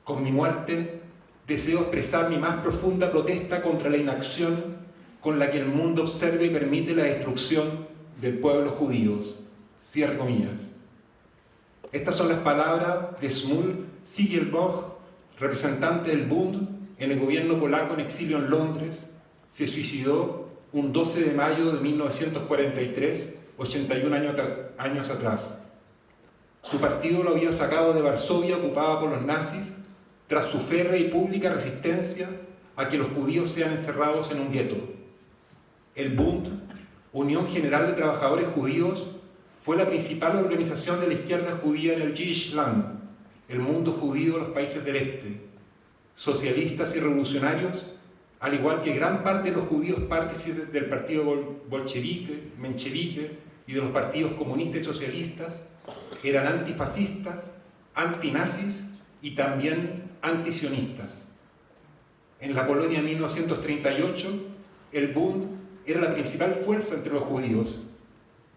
Con mi muerte deseo expresar mi más profunda protesta contra la inacción con la que el mundo observa y permite la destrucción del pueblo judío. Cierre comillas. Estas son las palabras de Szmul Sigelboch, representante del Bund en el gobierno polaco en exilio en Londres. Se suicidó un 12 de mayo de 1943, 81 años atrás. Su partido lo había sacado de Varsovia, ocupada por los nazis, tras su férrea y pública resistencia a que los judíos sean encerrados en un gueto. El Bund, Unión General de Trabajadores Judíos, fue la principal organización de la izquierda judía en el Jüdisches Land, el mundo judío de los países del este. Socialistas y revolucionarios, al igual que gran parte de los judíos partícipes del partido bolchevique, menchevique y de los partidos comunistas y socialistas, eran antifascistas, antinazis y también antisionistas. En la Polonia de 1938, el Bund era la principal fuerza entre los judíos.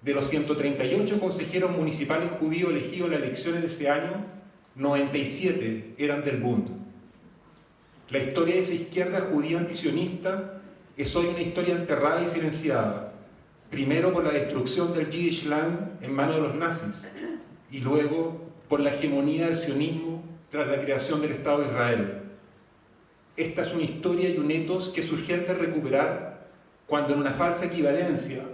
De los 138 consejeros municipales judíos elegidos en las elecciones de ese año, 97 eran del Bund. La historia de esa izquierda judía antisionista es hoy una historia enterrada y silenciada, primero por la destrucción del Jüdisches Land en manos de los nazis y luego por la hegemonía del sionismo tras la creación del Estado de Israel. Esta es una historia y un etos que es urgente recuperar cuando en una falsa equivalencia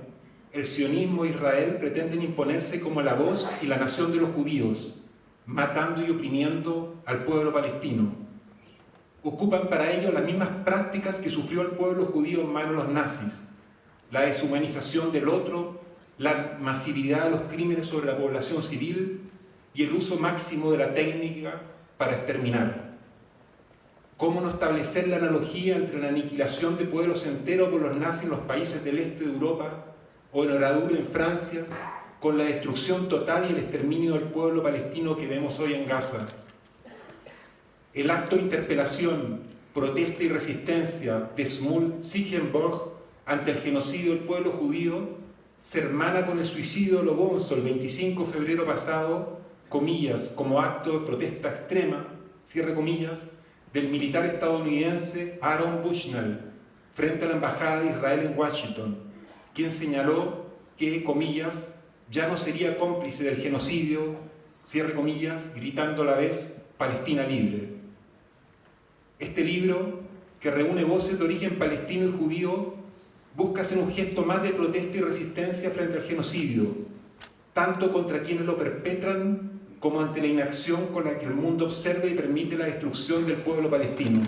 el sionismo e Israel pretenden imponerse como la voz y la nación de los judíos, matando y oprimiendo al pueblo palestino. Ocupan para ello las mismas prácticas que sufrió el pueblo judío en manos de los nazis: la deshumanización del otro, la masividad de los crímenes sobre la población civil y el uso máximo de la técnica para exterminar. ¿Cómo no establecer la analogía entre la aniquilación de pueblos enteros por los nazis en los países del este de Europa o en Oradour en Francia, con la destrucción total y el exterminio del pueblo palestino que vemos hoy en Gaza? El acto de interpelación, protesta y resistencia de Szmul Sigelboch ante el genocidio del pueblo judío se hermana con el suicidio de Lobonzo el 25 de febrero pasado, comillas, como acto de protesta extrema, cierre comillas, del militar estadounidense Aaron Bushnell frente a la Embajada de Israel en Washington, quien señaló que, comillas, ya no sería cómplice del genocidio, cierre comillas, gritando a la vez Palestina libre. Este libro, que reúne voces de origen palestino y judío, busca ser un gesto más de protesta y resistencia frente al genocidio, tanto contra quienes lo perpetran como ante la inacción con la que el mundo observa y permite la destrucción del pueblo palestino.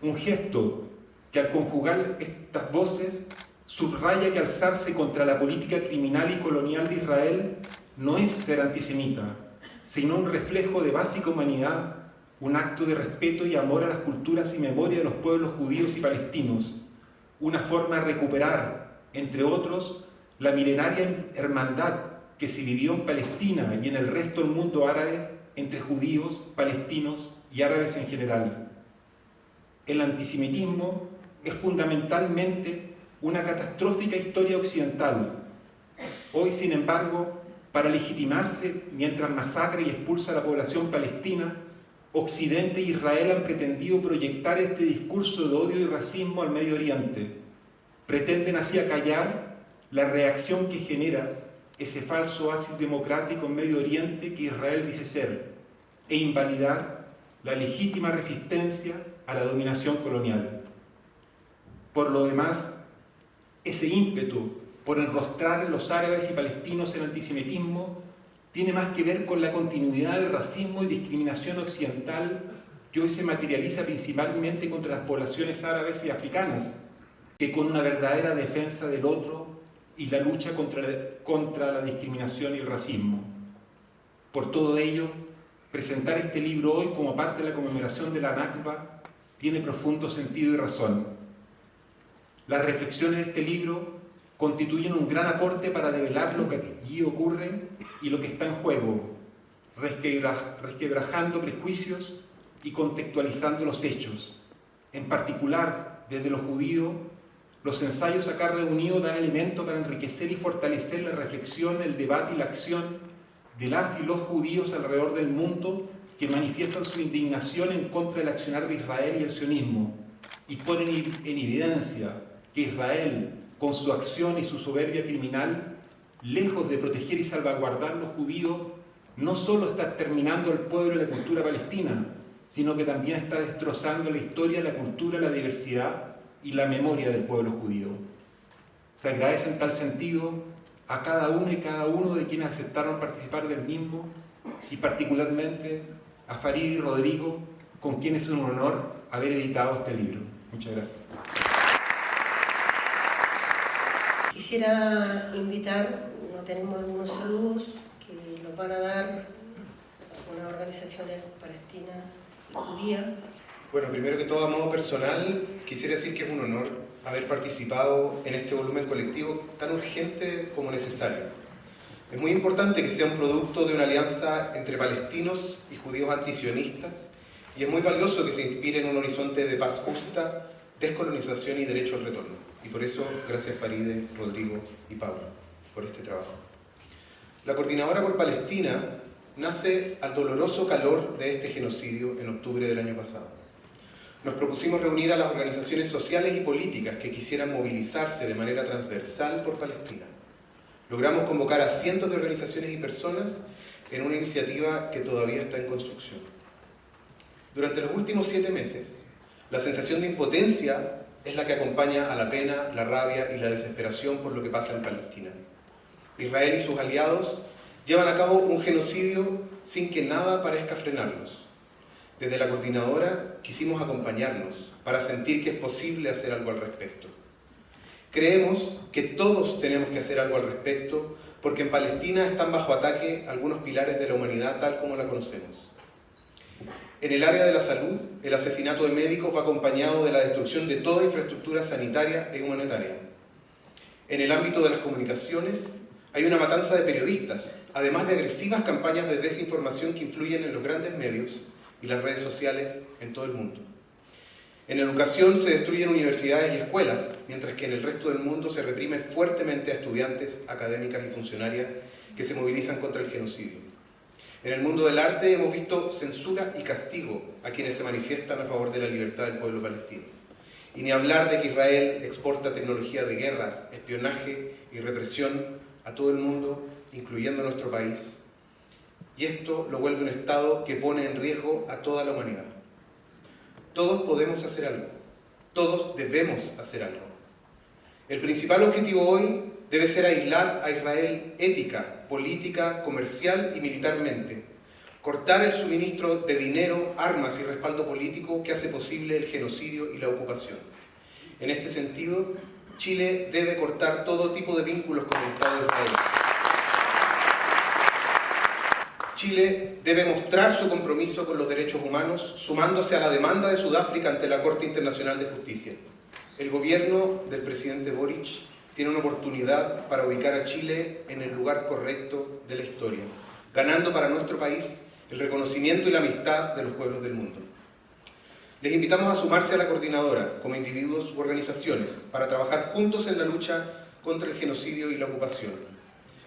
Un gesto que, al conjugar estas voces, subraya que alzarse contra la política criminal y colonial de Israel no es ser antisemita, sino un reflejo de básica humanidad, un acto de respeto y amor a las culturas y memoria de los pueblos judíos y palestinos, una forma de recuperar, entre otros, la milenaria hermandad que se vivió en Palestina y en el resto del mundo árabe entre judíos, palestinos y árabes en general. El antisemitismo es fundamentalmente una catastrófica historia occidental. Hoy, sin embargo, para legitimarse mientras masacra y expulsa a la población palestina, Occidente e Israel han pretendido proyectar este discurso de odio y racismo al Medio Oriente. Pretenden así acallar la reacción que genera ese falso oasis democrático en Medio Oriente que Israel dice ser, e invalidar la legítima resistencia a la dominación colonial. Por lo demás, ese ímpetu por enrostrar en los árabes y palestinos el antisemitismo tiene más que ver con la continuidad del racismo y discriminación occidental que hoy se materializa principalmente contra las poblaciones árabes y africanas, que con una verdadera defensa del otro y la lucha contra la discriminación y el racismo. Por todo ello, presentar este libro hoy como parte de la conmemoración de la Nakba tiene profundo sentido y razón. Las reflexiones de este libro constituyen un gran aporte para develar lo que allí ocurre y lo que está en juego, resquebrajando prejuicios y contextualizando los hechos. En particular, desde lo judío, los ensayos acá reunidos dan elemento para enriquecer y fortalecer la reflexión, el debate y la acción de las y los judíos alrededor del mundo que manifiestan su indignación en contra del accionar de Israel y el sionismo y ponen en evidencia que Israel, con su acción y su soberbia criminal, lejos de proteger y salvaguardar a los judíos, no solo está exterminando al pueblo y la cultura palestina, sino que también está destrozando la historia, la cultura, la diversidad y la memoria del pueblo judío. Se agradece en tal sentido a cada uno y cada uno de quienes aceptaron participar del mismo y particularmente a Farid y Rodrigo, con quienes es un honor haber editado este libro. Muchas gracias. Quisiera invitar, no tenemos algunos saludos que nos van a dar algunas organizaciones palestinas y judías. Bueno, primero que todo, a modo personal, quisiera decir que es un honor haber participado en este volumen colectivo tan urgente como necesario. Es muy importante que sea un producto de una alianza entre palestinos y judíos antisionistas, y es muy valioso que se inspire en un horizonte de paz justa, descolonización y derecho al retorno. Y por eso, gracias Faride, Rodrigo y Pablo por este trabajo. La Coordinadora por Palestina nace al doloroso calor de este genocidio en octubre del año pasado. Nos propusimos reunir a las organizaciones sociales y políticas que quisieran movilizarse de manera transversal por Palestina. Logramos convocar a cientos de organizaciones y personas en una iniciativa que todavía está en construcción. Durante los últimos 7 meses, la sensación de impotencia es la que acompaña a la pena, la rabia y la desesperación por lo que pasa en Palestina. Israel y sus aliados llevan a cabo un genocidio sin que nada parezca frenarlos. Desde la Coordinadora quisimos acompañarnos para sentir que es posible hacer algo al respecto. Creemos que todos tenemos que hacer algo al respecto porque en Palestina están bajo ataque algunos pilares de la humanidad tal como la conocemos. En el área de la salud, el asesinato de médicos va acompañado de la destrucción de toda infraestructura sanitaria e humanitaria. En el ámbito de las comunicaciones, hay una matanza de periodistas, además de agresivas campañas de desinformación que influyen en los grandes medios y las redes sociales en todo el mundo. En educación se destruyen universidades y escuelas, mientras que en el resto del mundo se reprime fuertemente a estudiantes, académicas y funcionarias que se movilizan contra el genocidio. En el mundo del arte hemos visto censura y castigo a quienes se manifiestan a favor de la libertad del pueblo palestino. Y ni hablar de que Israel exporta tecnología de guerra, espionaje y represión a todo el mundo, incluyendo nuestro país. Y esto lo vuelve un Estado que pone en riesgo a toda la humanidad. Todos podemos hacer algo. Todos debemos hacer algo. El principal objetivo hoy debe ser aislar a Israel ética, política, comercial y militarmente. Cortar el suministro de dinero, armas y respaldo político que hace posible el genocidio y la ocupación. En este sentido, Chile debe cortar todo tipo de vínculos con el Estado de Israel. Chile debe mostrar su compromiso con los derechos humanos, sumándose a la demanda de Sudáfrica ante la Corte Internacional de Justicia. El gobierno del presidente Boric tiene una oportunidad para ubicar a Chile en el lugar correcto de la historia, ganando para nuestro país el reconocimiento y la amistad de los pueblos del mundo. Les invitamos a sumarse a la coordinadora, como individuos u organizaciones, para trabajar juntos en la lucha contra el genocidio y la ocupación.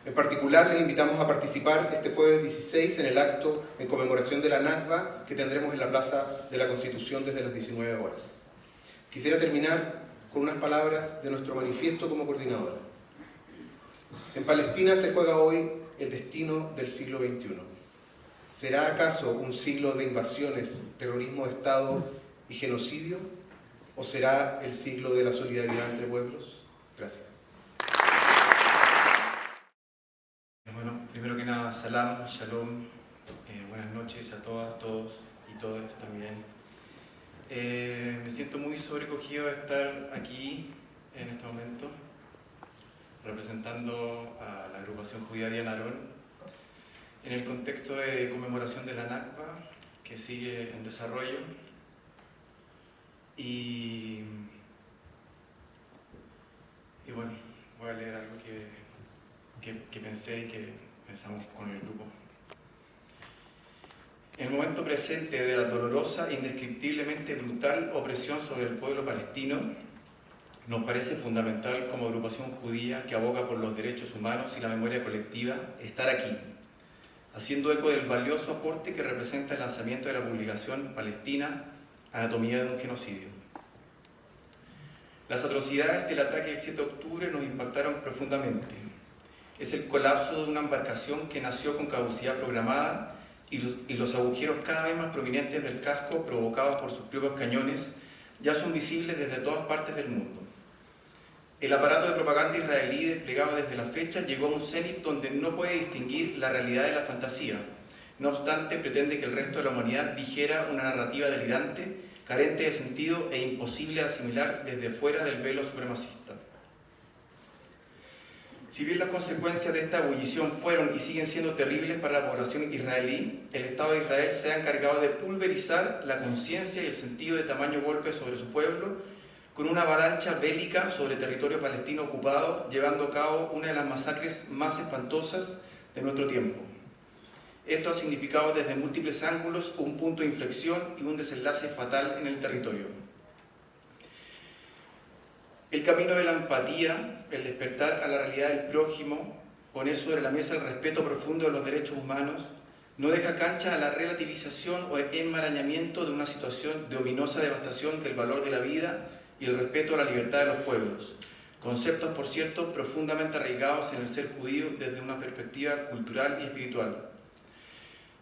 En particular, les invitamos a participar este jueves 16 en el acto en conmemoración de la Nakba que tendremos en la Plaza de la Constitución desde las 19 horas. Quisiera terminar con unas palabras de nuestro manifiesto como coordinadora. En Palestina se juega hoy el destino del siglo XXI. ¿Será acaso un siglo de invasiones, terrorismo de Estado y genocidio? ¿O será el siglo de la solidaridad entre pueblos? Gracias. Bueno, primero que nada, salam, shalom, buenas noches a todas, todos y todas también. Me siento muy sobrecogido de estar aquí en este momento, representando a la agrupación judía Diana Aron, en el contexto de conmemoración de la Nakba, que sigue en desarrollo. Y bueno, voy a leer algo que pensé y que pensamos con el grupo. En el momento presente de la dolorosa e indescriptiblemente brutal opresión sobre el pueblo palestino, nos parece fundamental como agrupación judía que aboga por los derechos humanos y la memoria colectiva estar aquí, haciendo eco del valioso aporte que representa el lanzamiento de la publicación palestina Anatomía de un genocidio. Las atrocidades del ataque del 7 de octubre nos impactaron profundamente. Es el colapso de una embarcación que nació con caducidad programada y los agujeros cada vez más prominentes del casco provocados por sus propios cañones ya son visibles desde todas partes del mundo. El aparato de propaganda israelí desplegado desde la fecha llegó a un cenit donde no puede distinguir la realidad de la fantasía. No obstante, pretende que el resto de la humanidad dijera una narrativa delirante, carente de sentido e imposible de asimilar desde fuera del velo supremacista. Si bien las consecuencias de esta ebullición fueron y siguen siendo terribles para la población israelí, el Estado de Israel se ha encargado de pulverizar la conciencia y el sentido de tamaño golpe sobre su pueblo con una avalancha bélica sobre territorio palestino ocupado, llevando a cabo una de las masacres más espantosas de nuestro tiempo. Esto ha significado desde múltiples ángulos un punto de inflexión y un desenlace fatal en el territorio. El camino de la empatía, el despertar a la realidad del prójimo, poner sobre la mesa el respeto profundo de los derechos humanos, no deja cancha a la relativización o enmarañamiento de una situación de ominosa devastación del valor de la vida y el respeto a la libertad de los pueblos, conceptos, por cierto, profundamente arraigados en el ser judío desde una perspectiva cultural y espiritual.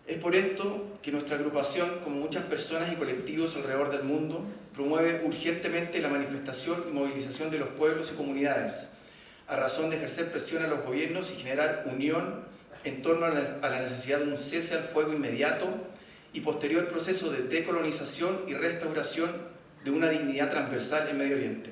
Es por esto que nuestra agrupación, como muchas personas y colectivos alrededor del mundo, promueve urgentemente la manifestación y movilización de los pueblos y comunidades, a razón de ejercer presión a los gobiernos y generar unión en torno a la necesidad de un cese al fuego inmediato y posterior proceso de decolonización y restauración de una dignidad transversal en Medio Oriente.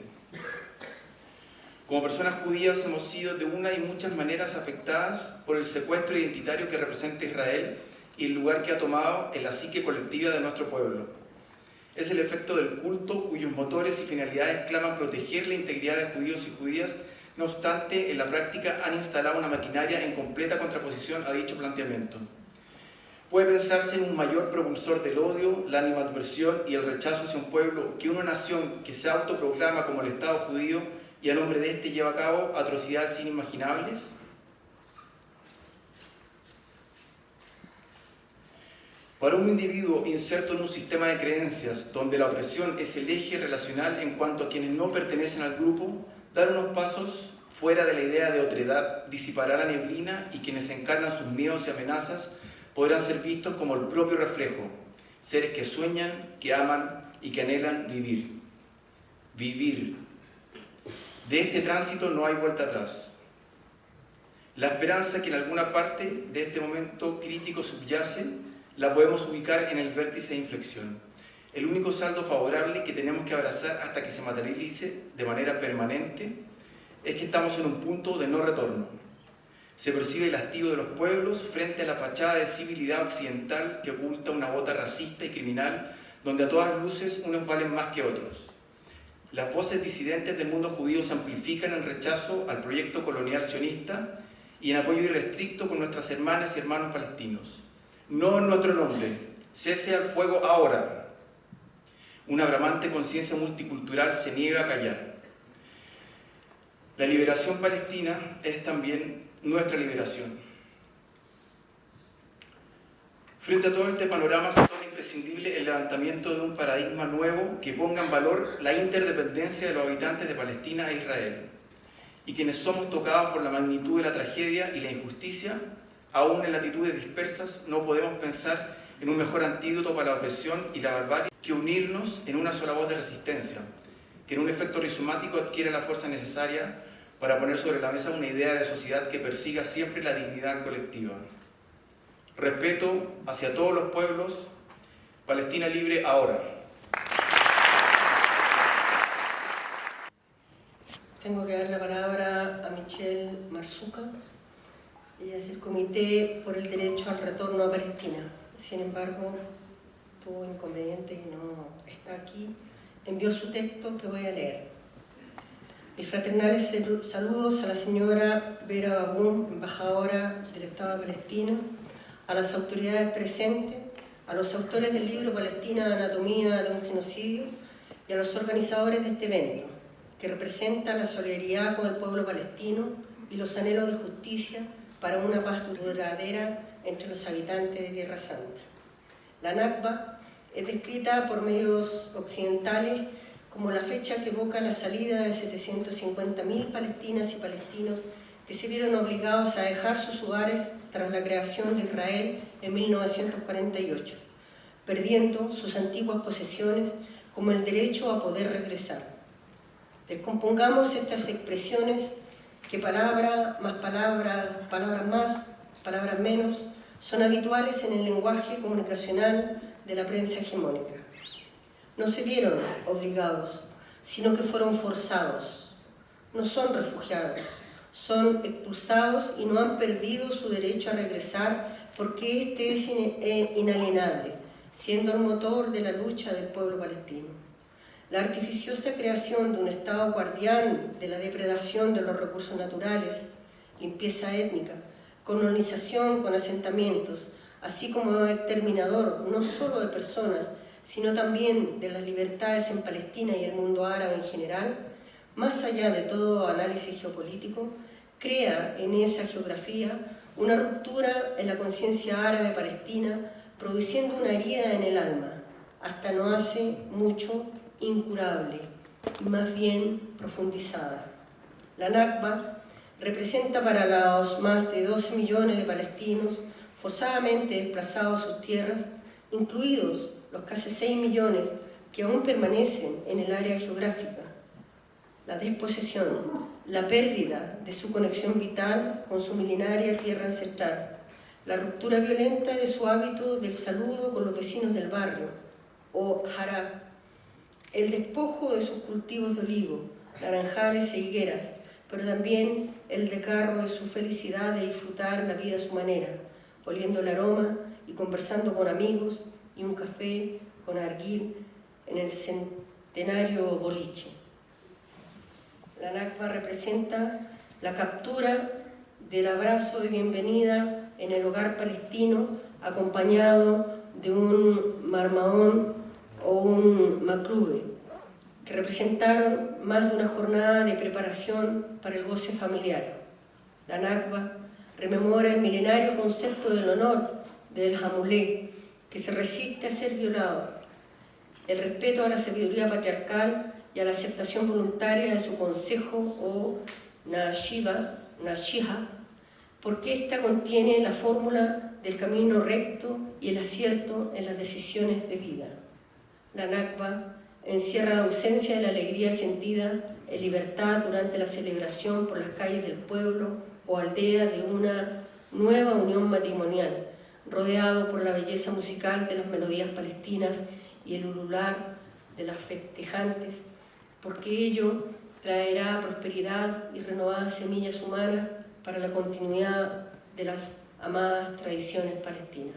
Como personas judías hemos sido de una y muchas maneras afectadas por el secuestro identitario que representa Israel y el lugar que ha tomado en la psique colectiva de nuestro pueblo. Es el efecto del culto cuyos motores y finalidades claman proteger la integridad de judíos y judías, no obstante, en la práctica han instalado una maquinaria en completa contraposición a dicho planteamiento. Puede pensarse en un mayor propulsor del odio, la animadversión y el rechazo hacia un pueblo que una nación que se autoproclama como el Estado judío y a nombre de este lleva a cabo atrocidades inimaginables. Para un individuo inserto en un sistema de creencias donde la opresión es el eje relacional en cuanto a quienes no pertenecen al grupo, dar unos pasos fuera de la idea de otredad disipará la neblina y quienes encarnan sus miedos y amenazas podrán ser vistos como el propio reflejo, seres que sueñan, que aman y que anhelan vivir. Vivir. De este tránsito no hay vuelta atrás. La esperanza que en alguna parte de este momento crítico subyace la podemos ubicar en el vértice de inflexión, el único saldo favorable que tenemos que abrazar hasta que se materialice de manera permanente es que estamos en un punto de no retorno. Se percibe el hastío de los pueblos frente a la fachada de civilidad occidental que oculta una bota racista y criminal donde a todas luces unos valen más que otros. Las voces disidentes del mundo judío se amplifican en rechazo al proyecto colonial sionista y en apoyo irrestricto con nuestras hermanas y hermanos palestinos. No en nuestro nombre, cese al fuego ahora. Una bramante conciencia multicultural se niega a callar. La liberación palestina es también nuestra liberación. Frente a todo este panorama, se torna imprescindible el levantamiento de un paradigma nuevo que ponga en valor la interdependencia de los habitantes de Palestina e Israel. Y quienes somos tocados por la magnitud de la tragedia y la injusticia, aún en latitudes dispersas, no podemos pensar en un mejor antídoto para la opresión y la barbarie que unirnos en una sola voz de resistencia, que en un efecto rizomático adquiere la fuerza necesaria para poner sobre la mesa una idea de sociedad que persiga siempre la dignidad colectiva. Respeto hacia todos los pueblos, Palestina libre ahora. Tengo que dar la palabra a Michelle Marzuca. Ella es del Comité por el Derecho al Retorno a Palestina. Sin embargo, tuvo inconveniente y no está aquí. Envió su texto que voy a leer. Mis fraternales saludos a la señora Vera Bagún, embajadora del Estado de Palestina, a las autoridades presentes, a los autores del libro Palestina, Anatomía de un Genocidio y a los organizadores de este evento, que representa la solidaridad con el pueblo palestino y los anhelos de justicia para una paz duradera entre los habitantes de Tierra Santa. La Nakba es descrita por medios occidentales como la fecha que evoca la salida de 750.000 palestinas y palestinos que se vieron obligados a dejar sus hogares tras la creación de Israel en 1948, perdiendo sus antiguas posesiones como el derecho a poder regresar. Descompongamos estas expresiones que palabra más palabra, palabras más, palabras menos, son habituales en el lenguaje comunicacional de la prensa hegemónica. No se vieron obligados, sino que fueron forzados. No son refugiados, son expulsados y no han perdido su derecho a regresar porque este es inalienable, siendo el motor de la lucha del pueblo palestino. La artificiosa creación de un Estado guardián de la depredación de los recursos naturales, limpieza étnica, colonización con asentamientos, así como exterminador no solo de personas, sino también de las libertades en Palestina y el mundo árabe en general, más allá de todo análisis geopolítico, crea en esa geografía una ruptura en la conciencia árabe palestina, produciendo una herida en el alma, hasta no hace mucho incurable, y más bien profundizada. La Nakba representa para los más de 12 millones de palestinos forzadamente desplazados a sus tierras, incluidos los casi 6 millones que aún permanecen en el área geográfica, la desposesión, la pérdida de su conexión vital con su milenaria tierra ancestral, la ruptura violenta de su hábito del saludo con los vecinos del barrio, o hará, el despojo de sus cultivos de olivo, naranjales e higueras, pero también el desgarro de su felicidad de disfrutar la vida a su manera, oliendo el aroma y conversando con amigos y un café con arguil en el centenario boliche. La Nakba representa la captura del abrazo de bienvenida en el hogar palestino acompañado de un marmaón o un maclube, que representaron más de una jornada de preparación para el goce familiar. La Nakba rememora el milenario concepto del honor del Hamulé, que se resiste a ser violado, el respeto a la sabiduría patriarcal y a la aceptación voluntaria de su consejo o Nashiha, porque ésta contiene la fórmula del camino recto y el acierto en las decisiones de vida. La Nakba encierra la ausencia de la alegría sentida en libertad durante la celebración por las calles del pueblo o aldea de una nueva unión matrimonial, rodeado por la belleza musical de las melodías palestinas y el ulular de las festejantes, porque ello traerá prosperidad y renovadas semillas humanas para la continuidad de las amadas tradiciones palestinas.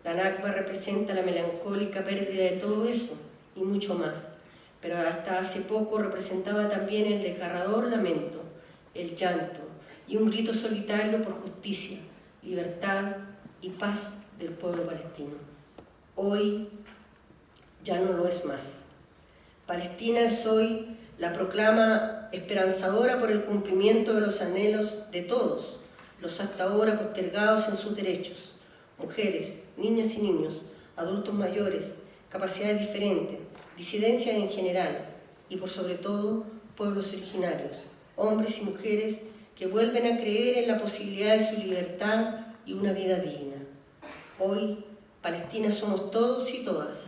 La Nakba representa la melancólica pérdida de todo eso y mucho más, pero hasta hace poco representaba también el desgarrador lamento, el llanto y un grito solitario por justicia, libertad y paz del pueblo palestino. Hoy ya no lo es más. Palestina es hoy la proclama esperanzadora por el cumplimiento de los anhelos de todos, los hasta ahora postergados en sus derechos, mujeres, niñas y niños, adultos mayores, capacidades diferentes, disidencias en general y por sobre todo pueblos originarios, hombres y mujeres que vuelven a creer en la posibilidad de su libertad y una vida digna. Hoy, Palestina somos todos y todas.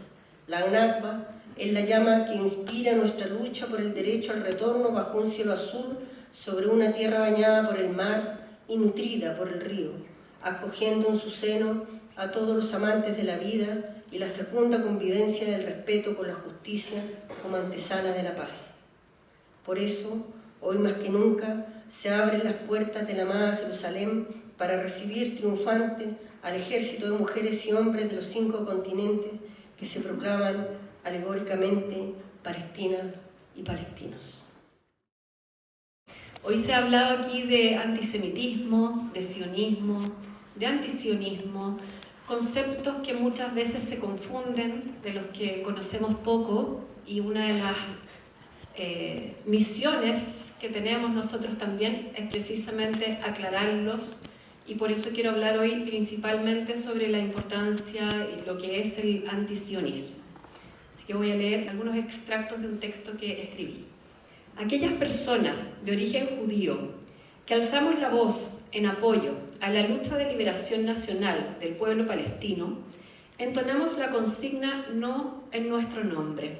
La Nakba es la llama que inspira nuestra lucha por el derecho al retorno bajo un cielo azul sobre una tierra bañada por el mar y nutrida por el río, acogiendo en su seno a todos los amantes de la vida y la fecunda convivencia del respeto por la justicia como antesala de la paz. Por eso, hoy más que nunca, se abren las puertas de la amada Jerusalén para recibir triunfante al ejército de mujeres y hombres de los 5 continentes que se proclaman alegóricamente palestinas y palestinos. Hoy se ha hablado aquí de antisemitismo, de sionismo, de antisionismo, conceptos que muchas veces se confunden, de los que conocemos poco, y una de las misiones que tenemos nosotros también es precisamente aclararlos, y por eso quiero hablar hoy principalmente sobre la importancia y lo que es el antisionismo. Así que voy a leer algunos extractos de un texto que escribí. Aquellas personas de origen judío que alzamos la voz en apoyo a la lucha de liberación nacional del pueblo palestino, entonamos la consigna "no" en nuestro nombre,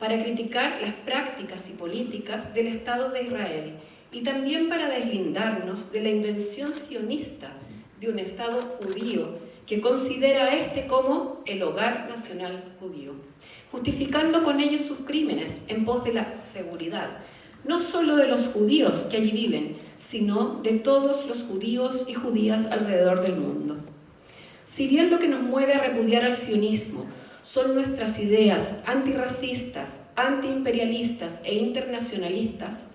para criticar las prácticas y políticas del Estado de Israel y también para deslindarnos de la invención sionista de un Estado judío que considera a este como el hogar nacional judío, justificando con ello sus crímenes en pos de la seguridad, no solo de los judíos que allí viven, sino de todos los judíos y judías alrededor del mundo. Si bien lo que nos mueve a repudiar al sionismo son nuestras ideas antirracistas, antiimperialistas e internacionalistas,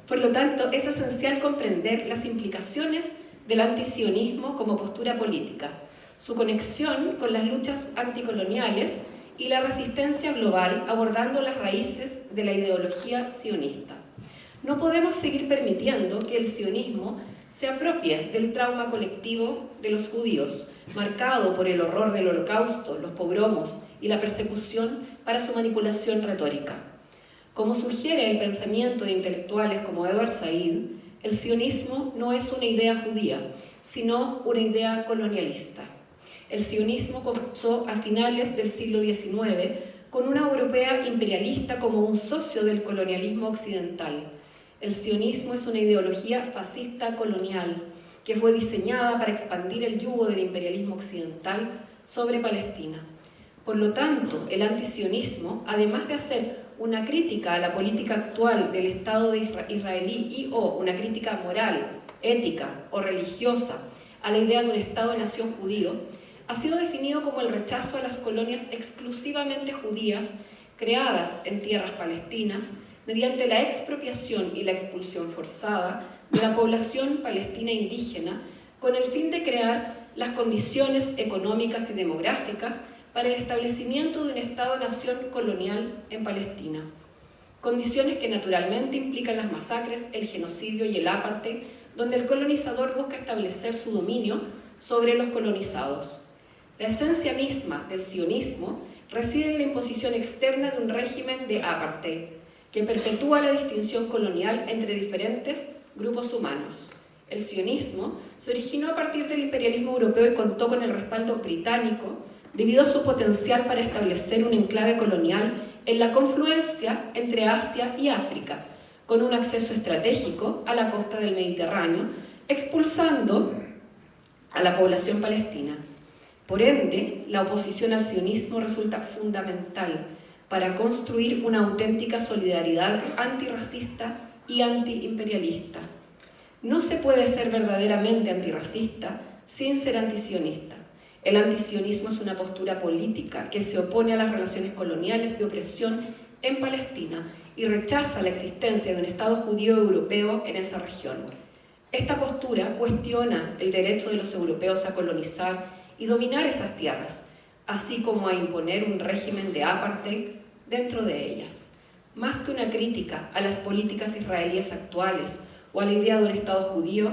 por lo tanto, es esencial comprender las implicaciones del antisionismo como postura política, su conexión con las luchas anticoloniales y la resistencia global abordando las raíces de la ideología sionista. No podemos seguir permitiendo que el sionismo se apropie del trauma colectivo de los judíos, marcado por el horror del Holocausto, los pogromos y la persecución para su manipulación retórica. Como sugiere el pensamiento de intelectuales como Edward Said, el sionismo no es una idea judía, sino una idea colonialista. El sionismo comenzó a finales del siglo XIX con una europea imperialista como un socio del colonialismo occidental. El sionismo es una ideología fascista colonial que fue diseñada para expandir el yugo del imperialismo occidental sobre Palestina. Por lo tanto, el antisionismo, además de hacer una crítica a la política actual del Estado israelí o una crítica moral, ética o religiosa a la idea de un Estado-nación judío, ha sido definido como el rechazo a las colonias exclusivamente judías creadas en tierras palestinas mediante la expropiación y la expulsión forzada de la población palestina indígena con el fin de crear las condiciones económicas y demográficas para el establecimiento de un Estado-nación colonial en Palestina. Condiciones que naturalmente implican las masacres, el genocidio y el apartheid, donde el colonizador busca establecer su dominio sobre los colonizados. La esencia misma del sionismo reside en la imposición externa de un régimen de apartheid, que perpetúa la distinción colonial entre diferentes grupos humanos. El sionismo se originó a partir del imperialismo europeo y contó con el respaldo británico debido a su potencial para establecer un enclave colonial en la confluencia entre Asia y África, con un acceso estratégico a la costa del Mediterráneo, expulsando a la población palestina. Por ende, la oposición al sionismo resulta fundamental, para construir una auténtica solidaridad antirracista y antiimperialista. No se puede ser verdaderamente antirracista sin ser antisionista. El antisionismo es una postura política que se opone a las relaciones coloniales de opresión en Palestina y rechaza la existencia de un Estado judío europeo en esa región. Esta postura cuestiona el derecho de los europeos a colonizar y dominar esas tierras, así como a imponer un régimen de apartheid dentro de ellas. Más que una crítica a las políticas israelíes actuales o a la idea de un Estado judío,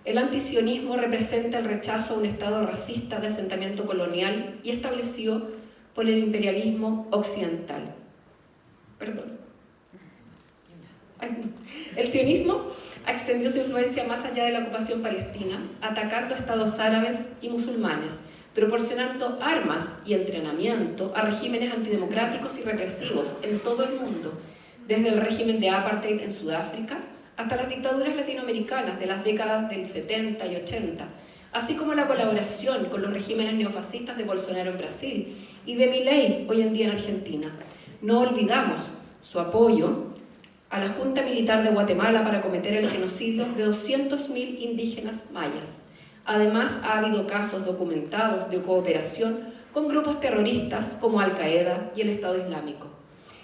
el antisionismo representa el rechazo a un Estado racista de asentamiento colonial y establecido por el imperialismo occidental. El sionismo ha extendido su influencia más allá de la ocupación palestina, atacando a estados árabes y musulmanes, proporcionando armas y entrenamiento a regímenes antidemocráticos y represivos en todo el mundo, desde el régimen de apartheid en Sudáfrica hasta las dictaduras latinoamericanas de las décadas del 70 y 80, así como la colaboración con los regímenes neofascistas de Bolsonaro en Brasil y de Milei hoy en día en Argentina. No olvidamos su apoyo a la Junta Militar de Guatemala para cometer el genocidio de 200.000 indígenas mayas. Además, ha habido casos documentados de cooperación con grupos terroristas como Al-Qaeda y el Estado Islámico.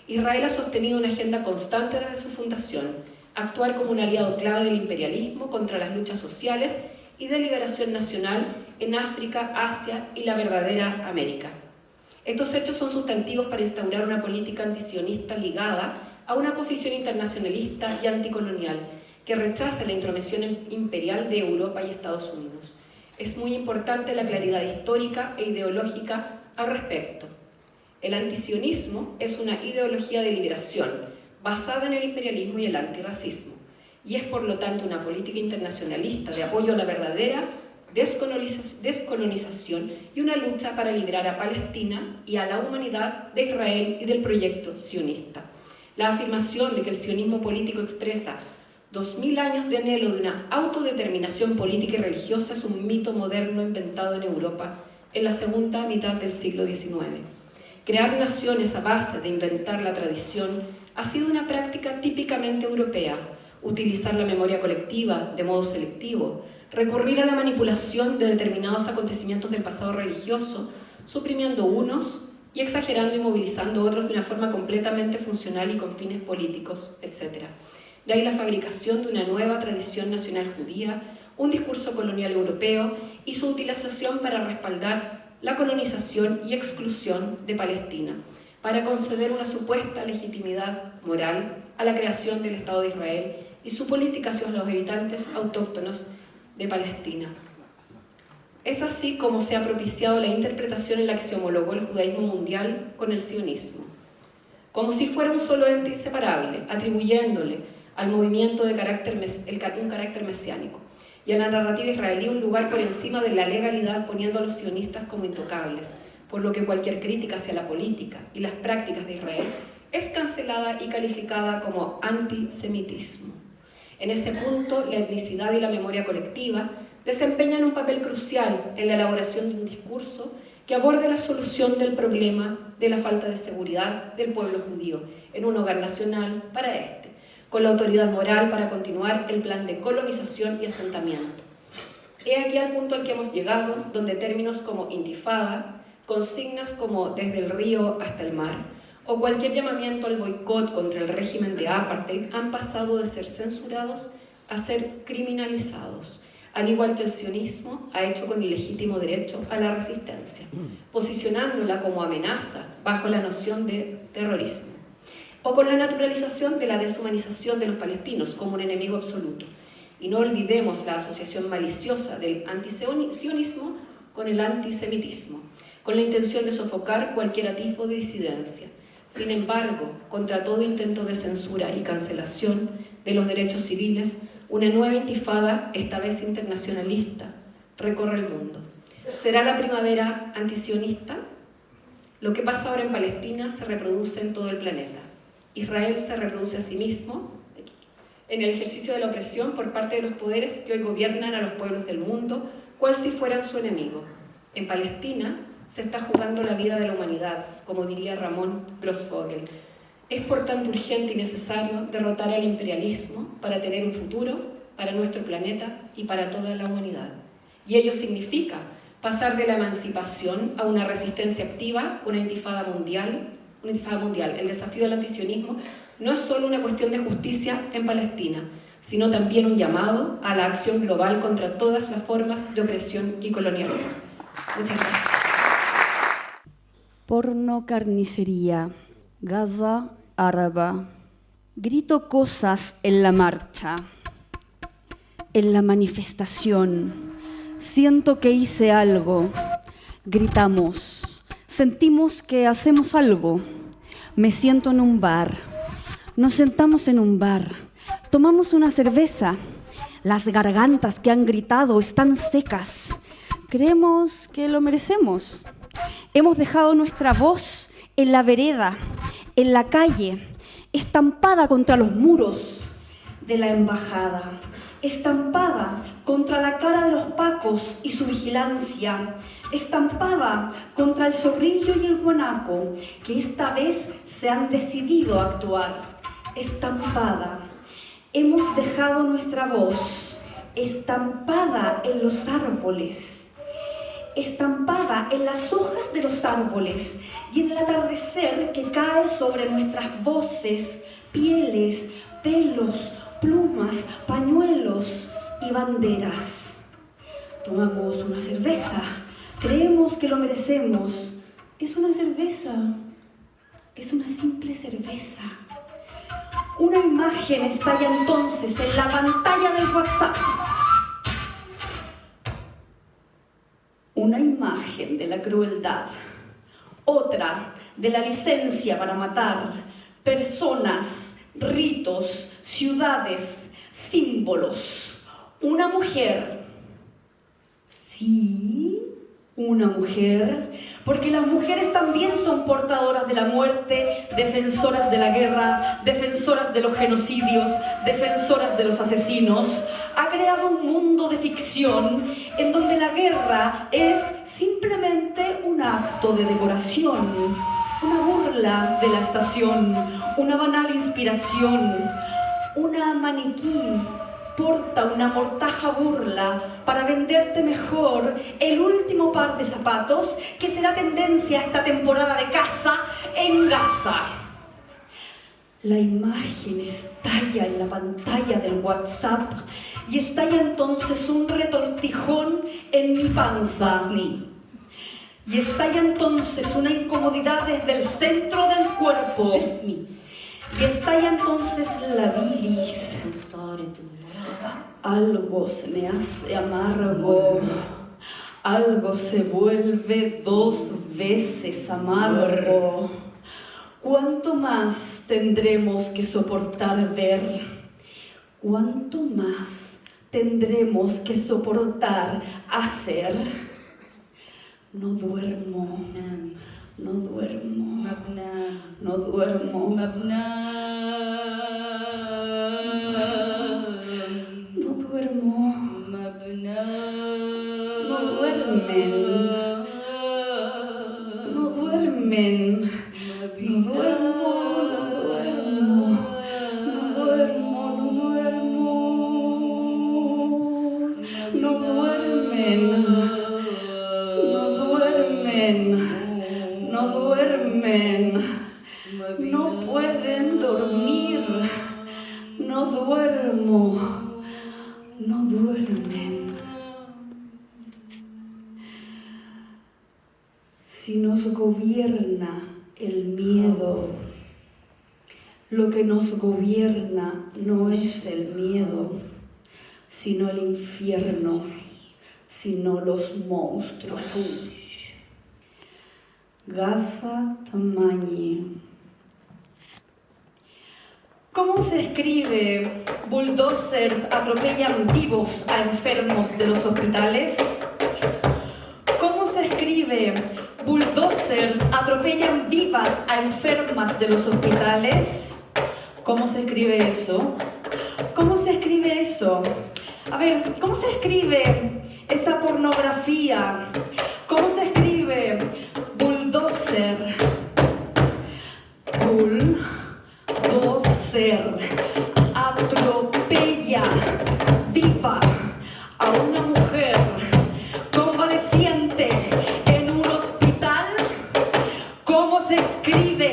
Israel ha sostenido una agenda constante desde su fundación, actuar como un aliado clave del imperialismo contra las luchas sociales y de liberación nacional en África, Asia y la verdadera América. Estos hechos son sustantivos para instaurar una política antisionista ligada a una posición internacionalista y anticolonial que rechaza la intromisión imperial de Europa y Estados Unidos. Es muy importante la claridad histórica e ideológica al respecto. El antisionismo es una ideología de liberación basada en el imperialismo y el antirracismo, y es por lo tanto una política internacionalista de apoyo a la verdadera descolonización y una lucha para liberar a Palestina y a la humanidad de Israel y del proyecto sionista. La afirmación de que el sionismo político expresa 2000 años de anhelo de una autodeterminación política y religiosa es un mito moderno inventado en Europa en la segunda mitad del siglo XIX. Crear naciones a base de inventar la tradición ha sido una práctica típicamente europea. Utilizar la memoria colectiva de modo selectivo, recurrir a la manipulación de determinados acontecimientos del pasado religioso, suprimiendo unos y exagerando y movilizando otros de una forma completamente funcional y con fines políticos, etc. De ahí la fabricación de una nueva tradición nacional judía, un discurso colonial europeo y su utilización para respaldar la colonización y exclusión de Palestina, para conceder una supuesta legitimidad moral a la creación del Estado de Israel y su política hacia los habitantes autóctonos de Palestina. Es así como se ha propiciado la interpretación en la que se homologó el judaísmo mundial con el sionismo, como si fuera un solo ente inseparable, atribuyéndole al movimiento un carácter mesiánico, y a la narrativa israelí un lugar por encima de la legalidad, poniendo a los sionistas como intocables, por lo que cualquier crítica hacia la política y las prácticas de Israel es cancelada y calificada como antisemitismo. En ese punto, la etnicidad y la memoria colectiva desempeñan un papel crucial en la elaboración de un discurso que aborde la solución del problema de la falta de seguridad del pueblo judío en un hogar nacional para este, con la autoridad moral para continuar el plan de colonización y asentamiento. He aquí al punto al que hemos llegado, donde términos como intifada, consignas como desde el río hasta el mar, o cualquier llamamiento al boicot contra el régimen de apartheid han pasado de ser censurados a ser criminalizados, al igual que el sionismo ha hecho con el legítimo derecho a la resistencia, posicionándola como amenaza bajo la noción de terrorismo, o con la naturalización de la deshumanización de los palestinos como un enemigo absoluto. Y no olvidemos la asociación maliciosa del antisionismo con el antisemitismo, con la intención de sofocar cualquier atisbo de disidencia. Sin embargo, contra todo intento de censura y cancelación de los derechos civiles, una nueva intifada, esta vez internacionalista, recorre el mundo. ¿Será la primavera antisionista? Lo que pasa ahora en Palestina se reproduce en todo el planeta. Israel se reproduce a sí mismo en el ejercicio de la opresión por parte de los poderes que hoy gobiernan a los pueblos del mundo, cual si fueran su enemigo. En Palestina se está jugando la vida de la humanidad, como diría Ramón Grossvogel. Es por tanto urgente y necesario derrotar al imperialismo para tener un futuro para nuestro planeta y para toda la humanidad. Y ello significa pasar de la emancipación a una resistencia activa, una intifada mundial. El desafío del antisionismo no es solo una cuestión de justicia en Palestina, sino también un llamado a la acción global contra todas las formas de opresión y colonialismo. Muchas gracias. Porno, carnicería, Gaza, árabe. Grito cosas en la marcha, en la manifestación. Siento que hice algo. Gritamos. Sentimos que hacemos algo. Me siento en un bar. Nos sentamos en un bar. Tomamos una cerveza. Las gargantas que han gritado están secas. Creemos que lo merecemos. Hemos dejado nuestra voz en la vereda, en la calle, estampada contra los muros de la embajada, estampada contra la cara de los pacos y su vigilancia, estampada contra el zorrillo y el guanaco, que esta vez se han decidido a actuar, estampada. Hemos dejado nuestra voz estampada en los árboles, estampada en las hojas de los árboles y en el atardecer que cae sobre nuestras voces, pieles, pelos, plumas, pañuelos y banderas. Tomamos una cerveza, creemos que lo merecemos. Es una cerveza, es una simple cerveza. Una imagen estalla entonces en la pantalla del WhatsApp. Una imagen de la crueldad, otra de la licencia para matar, personas, ritos, ciudades, símbolos. Una mujer, sí, una mujer, porque las mujeres también son portadoras de la muerte, defensoras de la guerra, defensoras de los genocidios, defensoras de los asesinos. Ha creado un mundo de ficción en donde la guerra es simplemente un acto de decoración, una burla de la estación, una banal inspiración. Una maniquí porta una mortaja burla para venderte mejor el último par de zapatos que será tendencia esta temporada de caza en Gaza. La imagen estalla en la pantalla del WhatsApp y estalla entonces un retortijón en mi panza. Y estalla entonces una incomodidad desde el centro del cuerpo. Y estalla entonces la bilis. Algo se me hace amargo. Algo se vuelve 2 veces amargo. ¿Cuánto más tendremos que soportar ver? ¿Cuánto más tendremos que soportar hacer? No duermo, no duermo, no duermo, no duermo, no duermen, no duermen. No duermo, no duermo, no duermen, no duermen, no duermen, no pueden dormir, no duermo, no duermen. Si nos gobierna el miedo, lo que nos gobierna no es el miedo, sino el infierno, sino los monstruos. Gaza Tamañi. ¿Cómo se escribe bulldozers atropellan vivos a enfermos de los hospitales? ¿Cómo se escribe bulldozers atropellan vivas a enfermas de los hospitales? ¿Cómo se escribe eso? ¿Cómo se escribe eso? A ver, ¿cómo se escribe esa pornografía? ¿Cómo se escribe cáncer atropella viva a una mujer convaleciente en un hospital. ¿Cómo se escribe?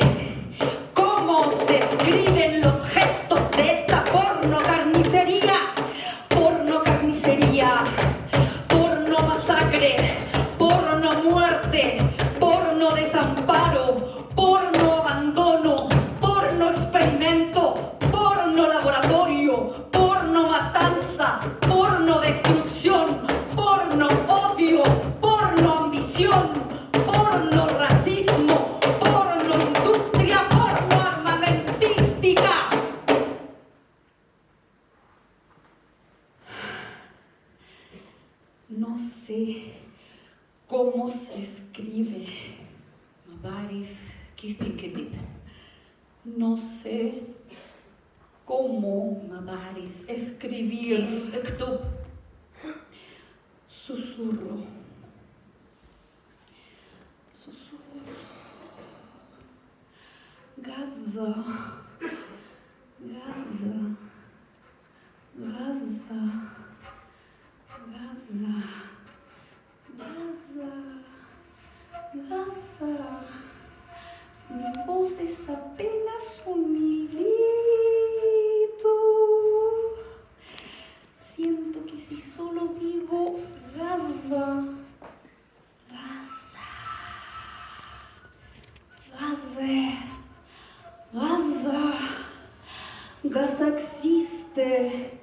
¿Cómo se escriben los gestos de esta porno carnicería? Porno carnicería, porno masacre, porno muerte, porno desamparo, porno abandono, porno experimento, porno laboratorio, porno matanza, porno destrucción, porno odio, porno ambición, porno racismo, porno industria, porno armamentística. No sé cómo se escribe. No sé cómo escribir. Susurro. Susurro. Gaza. Gaza. Gaza. Gaza. Gaza. Gaza. Mi voz es apenas un hilito. Siento que si solo digo Gaza, Gaza, Gaza, Gaza, Gaza existe,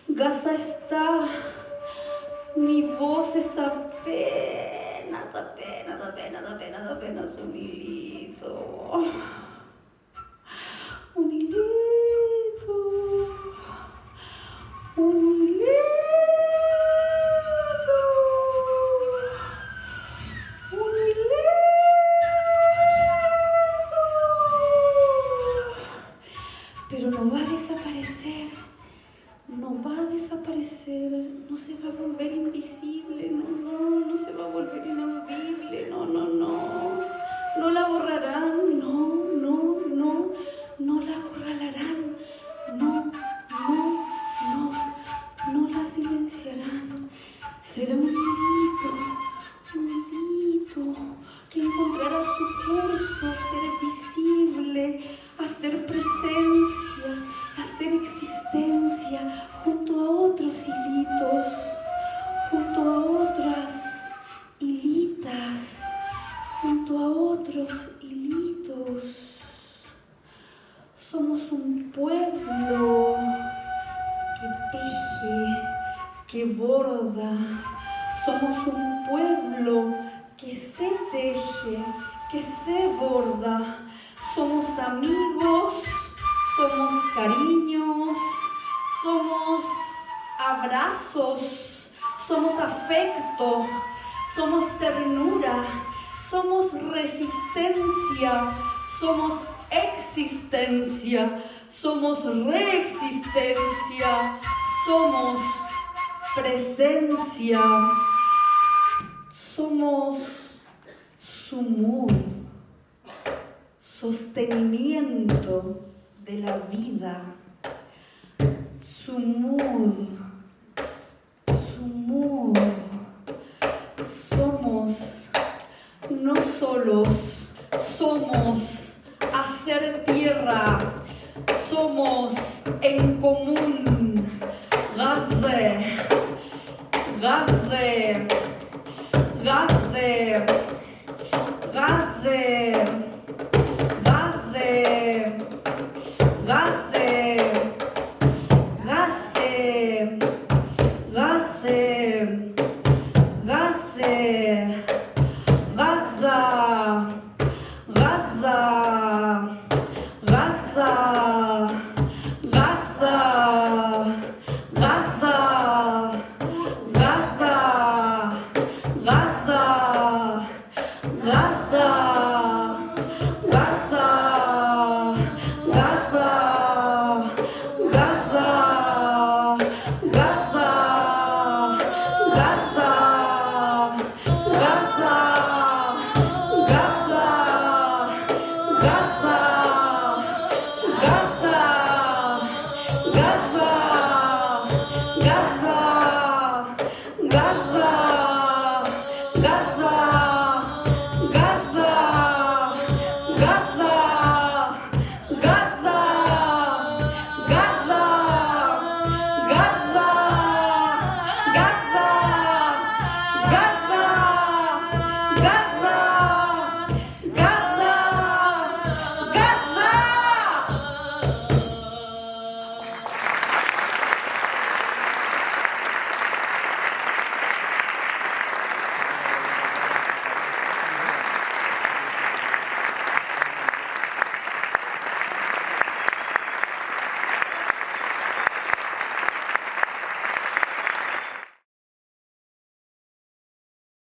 Gaza está. Mi voz es apenas un hilito. Un hilito. Un hilito. Un hilito. Pero no va a desaparecer. No va a desaparecer, no se va a volver invisible, no se va a volver inaudible, no la borrarán, no la acorralarán, no la silenciarán. Será un hilito que encontrará su curso a ser visible, a ser presencia, a ser existencia, junto a otros hilitos, junto a otras hilitas, junto a otros hilitos. Somos un pueblo que teje, que borda. Somos un pueblo que se teje, que se borda. Somos amigos, somos cariños, somos abrazos, somos afecto, somos ternura, somos resistencia, somos existencia, somos reexistencia, somos presencia, somos sumud, sostenimiento de la vida. Sumud, somos no solos, somos hacer tierra, somos en común. Gaze, gaze, gaze, gaze, gaze, gaze, gaze, gaze, gaze, Gaza, Gaza, Gaza, Gaza, Gaza, Gaza, Gaza, Gaza. Gaza